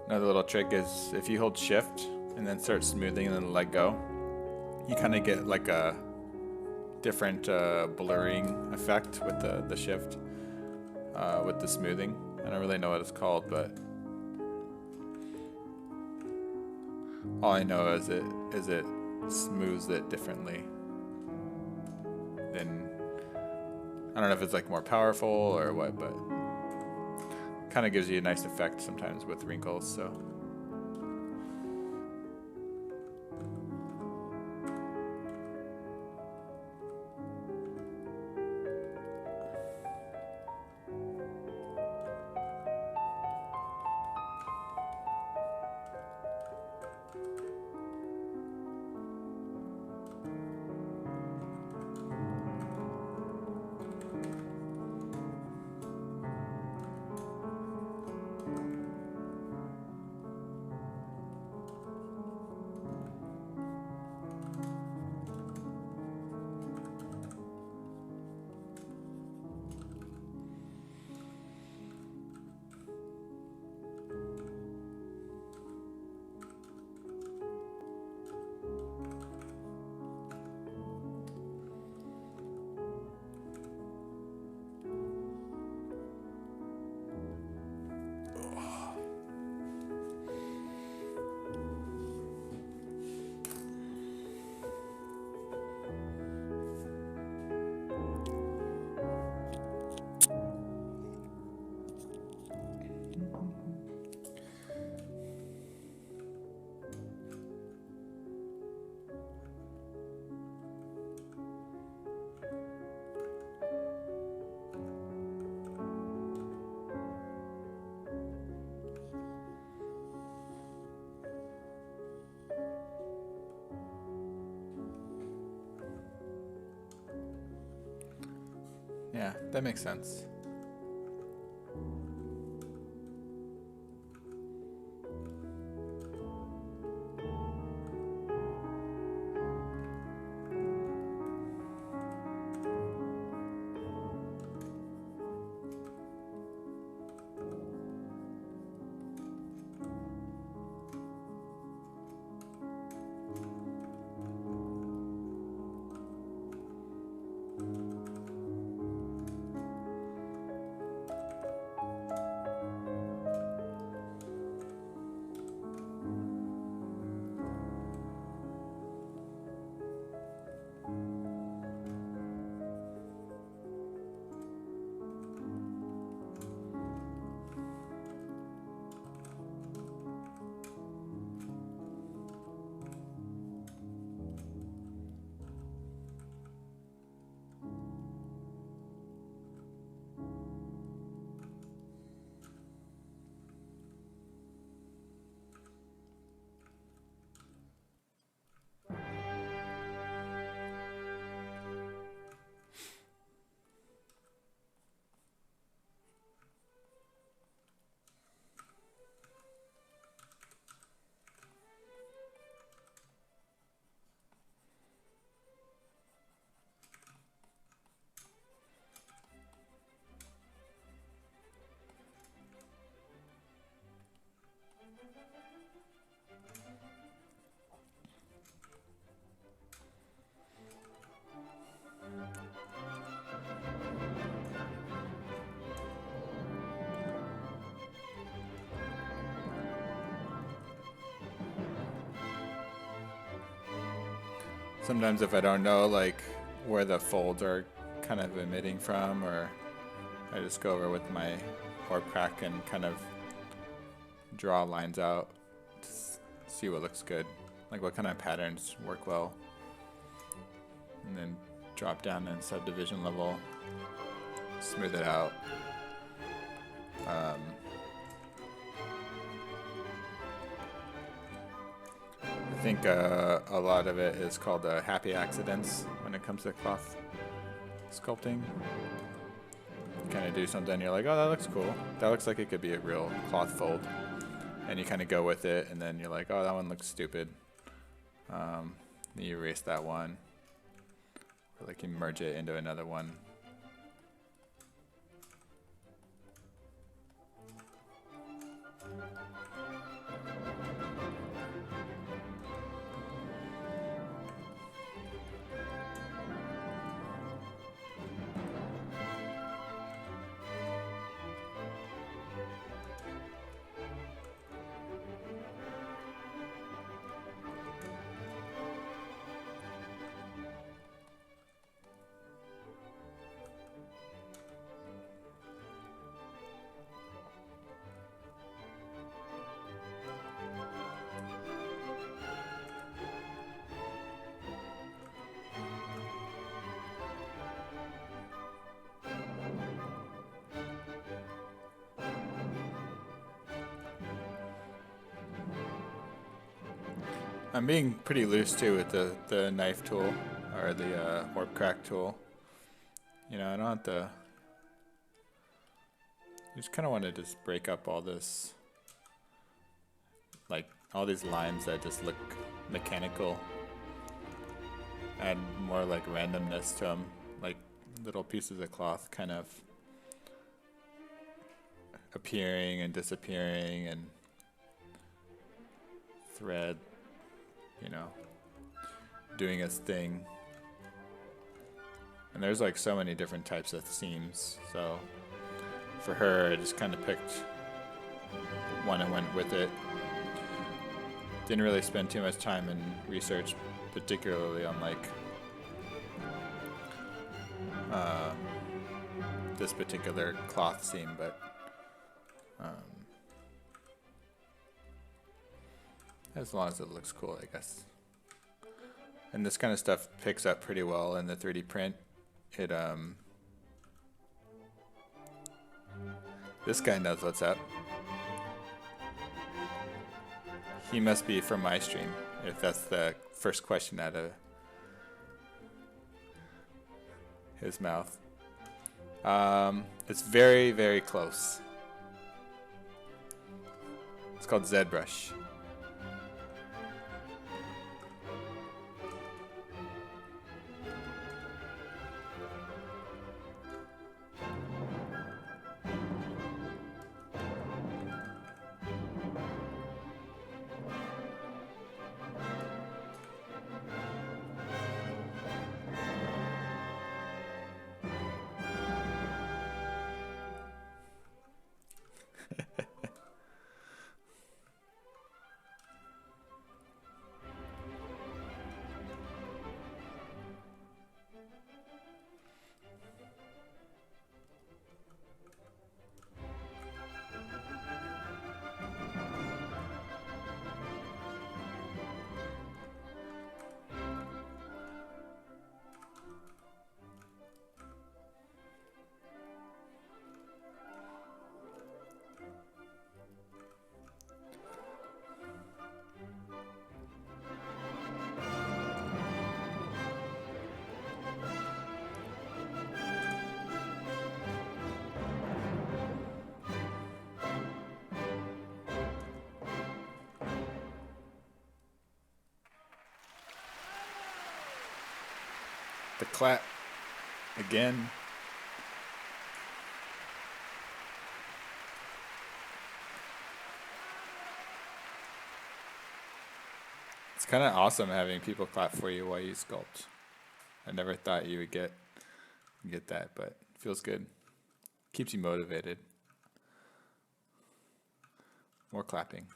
Another little trick is if you hold shift and then start smoothing and then let go, you kind of get like a different blurring effect with the shift with the smoothing. I don't really know what it's called, but all I know is it smooths it differently. Then I don't know if it's like more powerful or what, but kind of gives you a nice effect sometimes with wrinkles. So yeah, that makes sense. Sometimes if I don't know like where the folds are kind of emitting from, or I just go over with my orb crack and kind of draw lines out to see what looks good, like what kind of patterns work well, and then drop down in subdivision level, smooth it out. I think a lot of it is called happy accidents when it comes to cloth sculpting. You kind of do something, you're like, oh, that looks cool. That looks like it could be a real cloth fold. And you kind of go with it, and then you're like, oh, that one looks stupid. Then you erase that one. Or like you merge it into another one. I'm being pretty loose too with the knife tool, or the orb crack tool. You know, I don't have to. I just kind of want to just break up all this, like all these lines that just look mechanical. Add more like randomness to them, like little pieces of cloth kind of appearing and disappearing, and thread, you know, doing its thing. And there's like so many different types of seams, so for her I just kind of picked one and went with it. Didn't really spend too much time in research, particularly on like this particular cloth seam, but as long as it looks cool, I guess. And this kind of stuff picks up pretty well in the 3D print. It this guy knows what's up. He must be from my stream, if that's the first question out of his mouth. It's very, very close. It's called ZBrush. The clap again. It's kind of awesome having people clap for you while you sculpt. I never thought you would get that, but it feels good. Keeps you motivated. More clapping.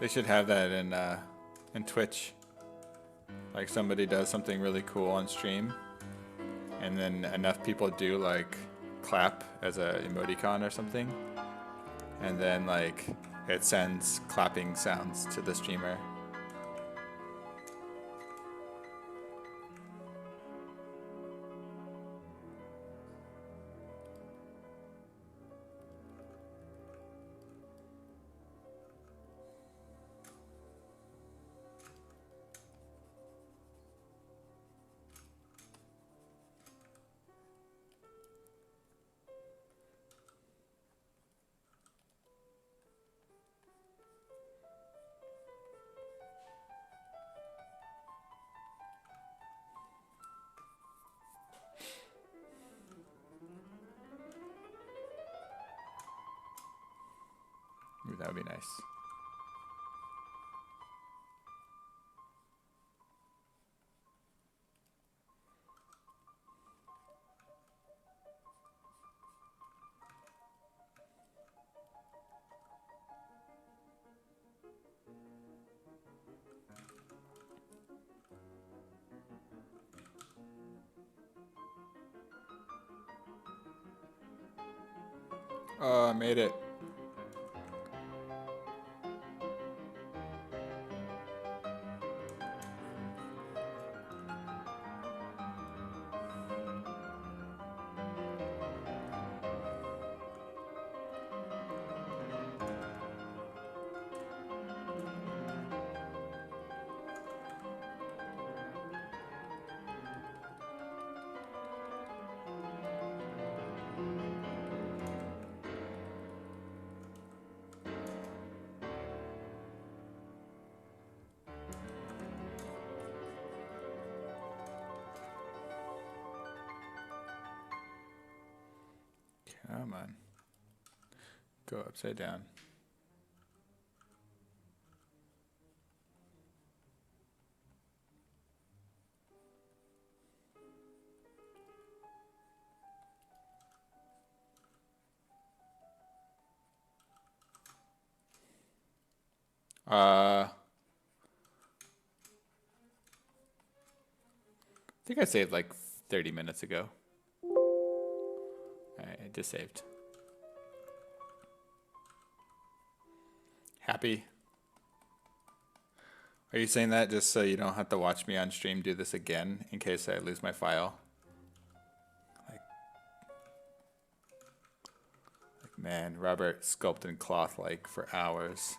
They should have that in Twitch. Like somebody does something really cool on stream, and then enough people do like clap as a emoticon or something, and then like it sends clapping sounds to the streamer. Ooh, that would be nice. Oh, I made it. Come on. Go upside down. I think I saved like 30 minutes ago. Alright, I just saved. Happy? Are you saying that just so you don't have to watch me on stream do this again in case I lose my file? Like man, Robert sculpting cloth like for hours.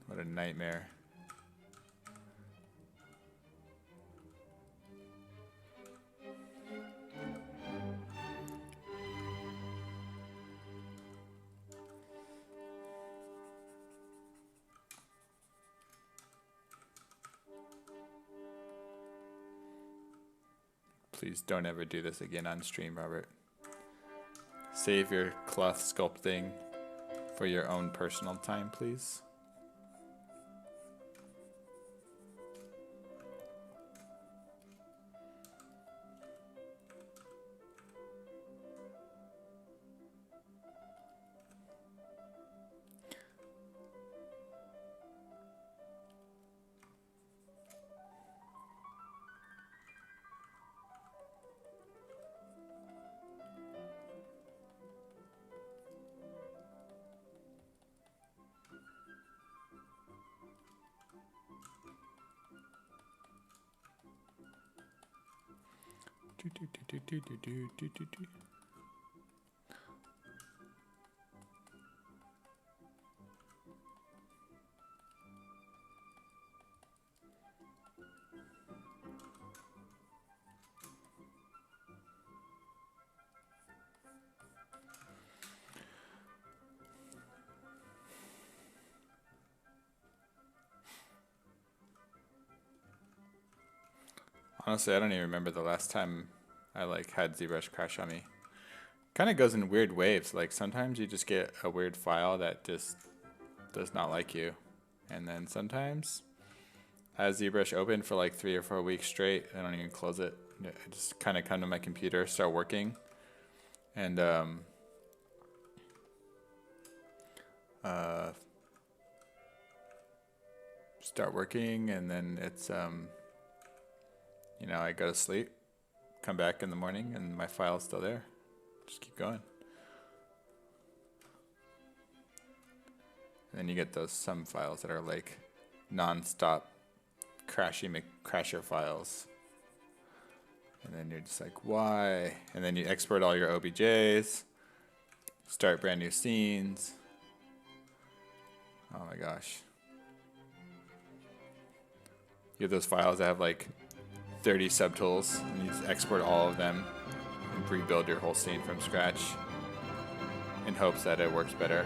What a nightmare. Please don't ever do this again on stream, Robert. Save your cloth sculpting for your own personal time, please. Honestly, I don't even remember the last time I like had ZBrush crash on me. Kind of goes in weird waves. Like sometimes you just get a weird file that just does not like you, and then sometimes I have ZBrush open for like 3 or 4 weeks straight. I don't even close it. I just kind of come to my computer, start working, and start working, and then it's you know, I go to sleep, come back in the morning, and my file's still there. Just keep going. And then you get those some files that are like non-stop crasher files. And then you're just like, why? And then you export all your OBJs, start brand new scenes. Oh my gosh. You have those files that have like 30 subtools, and you just export all of them and rebuild your whole scene from scratch in hopes that it works better.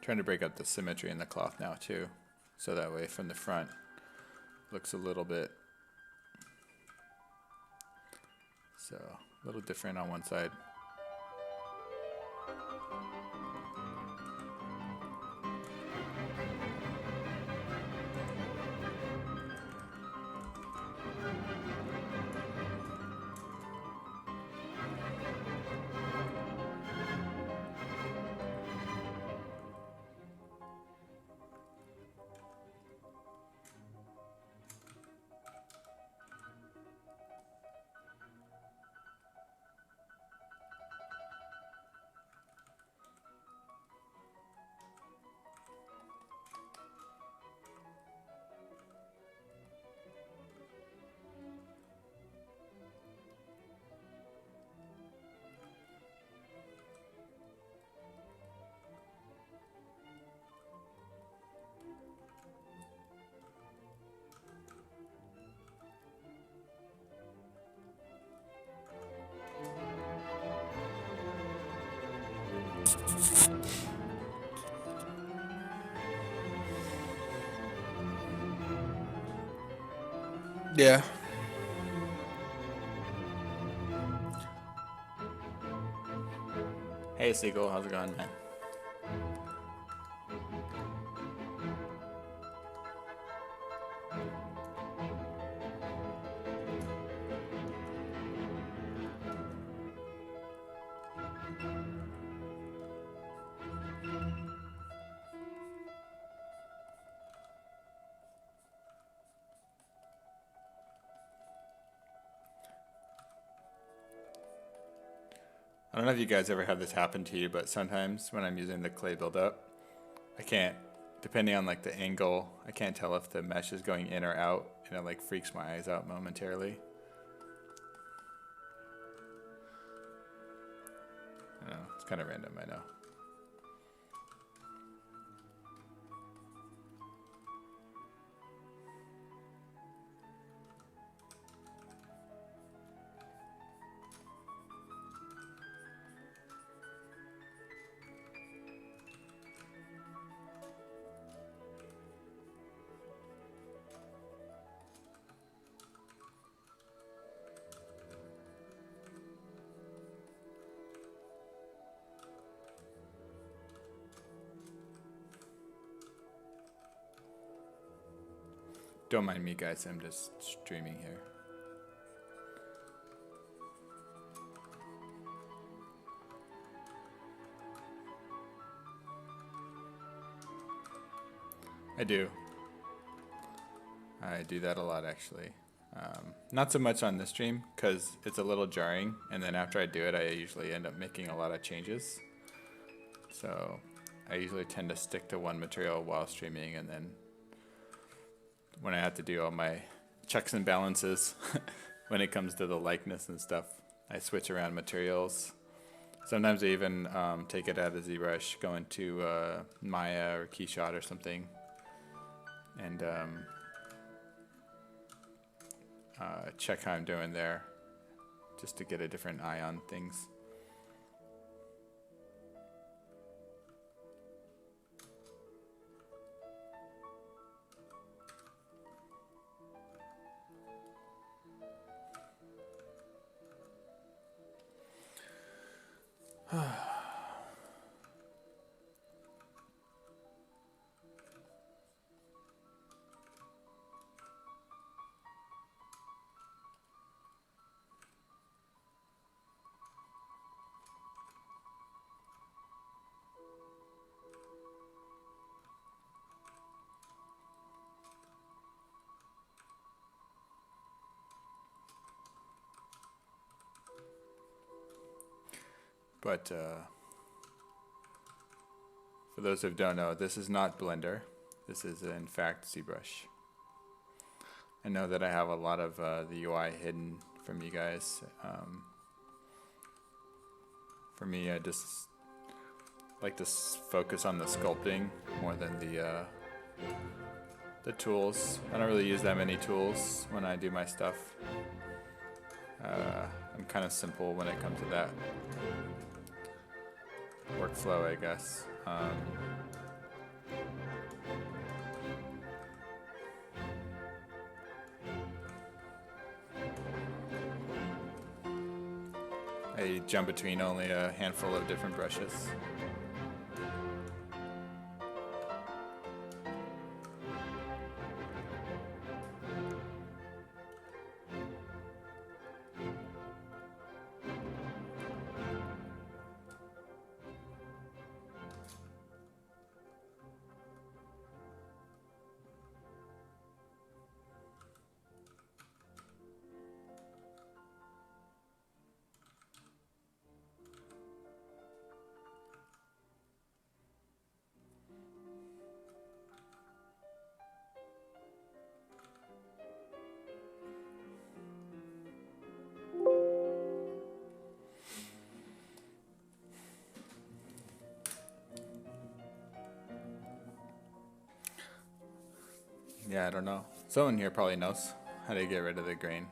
Trying to break up the symmetry in the cloth now too, so that way from the front looks a little bit, so a little different on one side. Yeah. Hey Seagull, how's it going, man? I don't know if you guys ever had this happen to you, but sometimes when I'm using the clay buildup, I can't, depending on like the angle, I can't tell if the mesh is going in or out, and it like freaks my eyes out momentarily. I know, it's kind of random, I know. Don't mind me, guys. I'm just streaming here. I do. I do that a lot, actually. Not so much on this stream, because it's a little jarring, and then after I do it, I usually end up making a lot of changes. So I usually tend to stick to one material while streaming, and then when I have to do all my checks and balances when it comes to the likeness and stuff, I switch around materials. Sometimes I even take it out of ZBrush, go into Maya or Keyshot or something, and check how I'm doing there, just to get a different eye on things. But for those who don't know, this is not Blender. This is in fact ZBrush. I know that I have a lot of the UI hidden from you guys. For me, I just like to focus on the sculpting more than the tools. I don't really use that many tools when I do my stuff. I'm kind of simple when it comes to that workflow, I guess. I jump between only a handful of different brushes. Yeah, I don't know. Someone here probably knows how to get rid of the grain.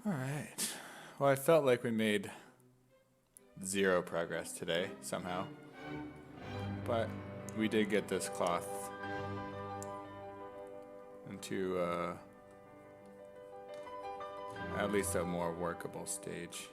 All right. Well, I felt like we made zero progress today, somehow. But we did get this cloth into at least a more workable stage.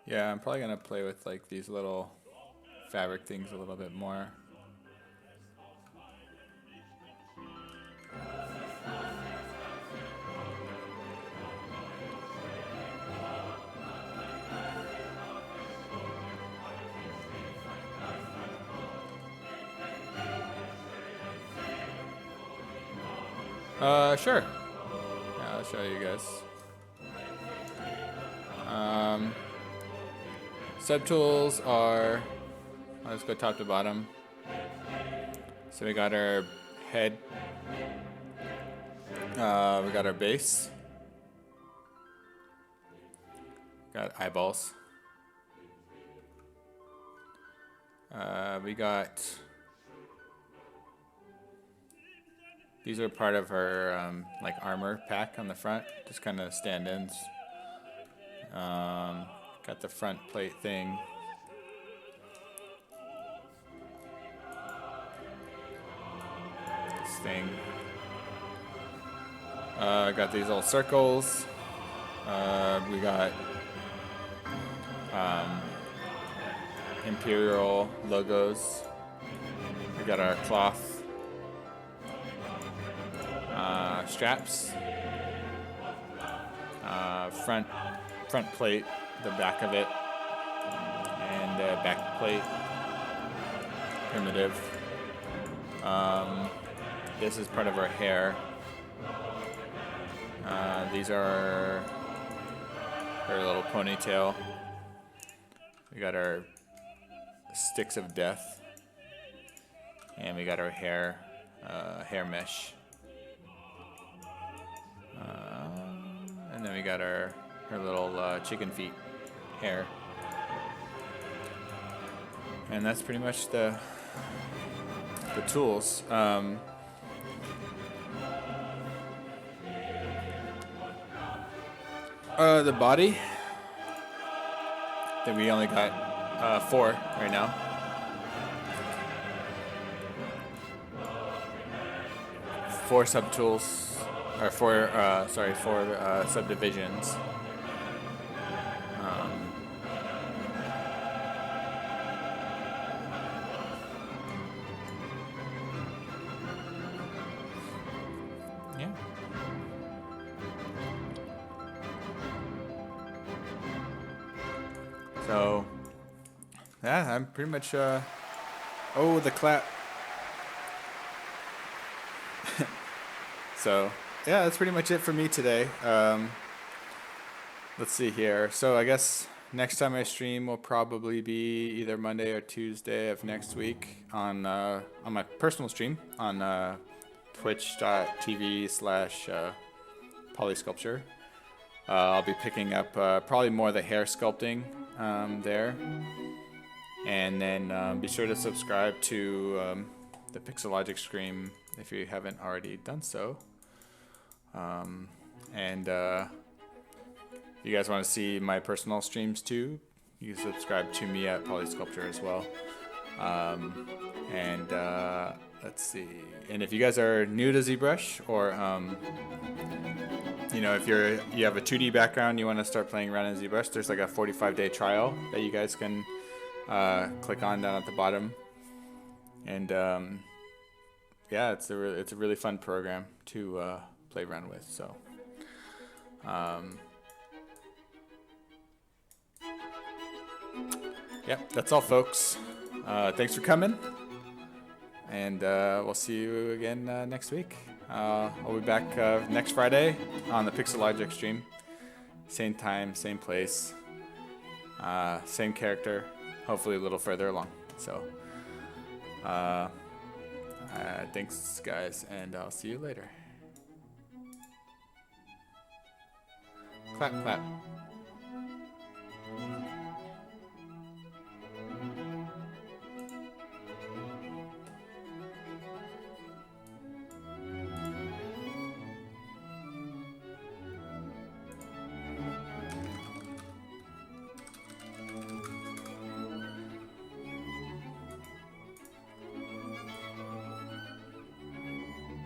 Yeah, I'm probably gonna play with like these little fabric things a little bit more. Sure. Yeah, I'll show you guys. Subtools are, let's go top to bottom. So we got our head, we got our base, got eyeballs, we got, these are part of her like armor pack on the front, just kind of stand-ins. Got the front plate thing. This thing. Got these little circles. We got Imperial logos. We got our cloth straps. Front plate, the back of it, and back plate, primitive. This is part of our hair. These are her little ponytail. We got our sticks of death, and we got our hair mesh. And then we got her little chicken feet hair. And that's pretty much the tools. The body, that we only got 4 right now. Four subtools. Or four subdivisions. Yeah. So, yeah, I'm pretty much, oh, the clap. So, yeah, that's pretty much it for me today. Let's see here. So I guess next time I stream will probably be either Monday or Tuesday of next week on my personal stream on twitch.tv/polysculpture. I'll be picking up probably more of the hair sculpting there. And then be sure to subscribe to the Pixelogic stream if you haven't already done so. And if you guys want to see my personal streams too, you can subscribe to me at Polysculpture as well. Let's see. And if you guys are new to ZBrush, or you know, if you have a 2D background, you want to start playing around in ZBrush, there's like a 45-day trial that you guys can click on down at the bottom. And yeah, it's a really fun program to play around with. So yeah, that's all, folks. Thanks for coming, and we'll see you again next week. I'll be back next Friday on the Pixelogic stream. Same time, same place, same character, hopefully a little further along. So thanks, guys, and I'll see you later. Clap, clap.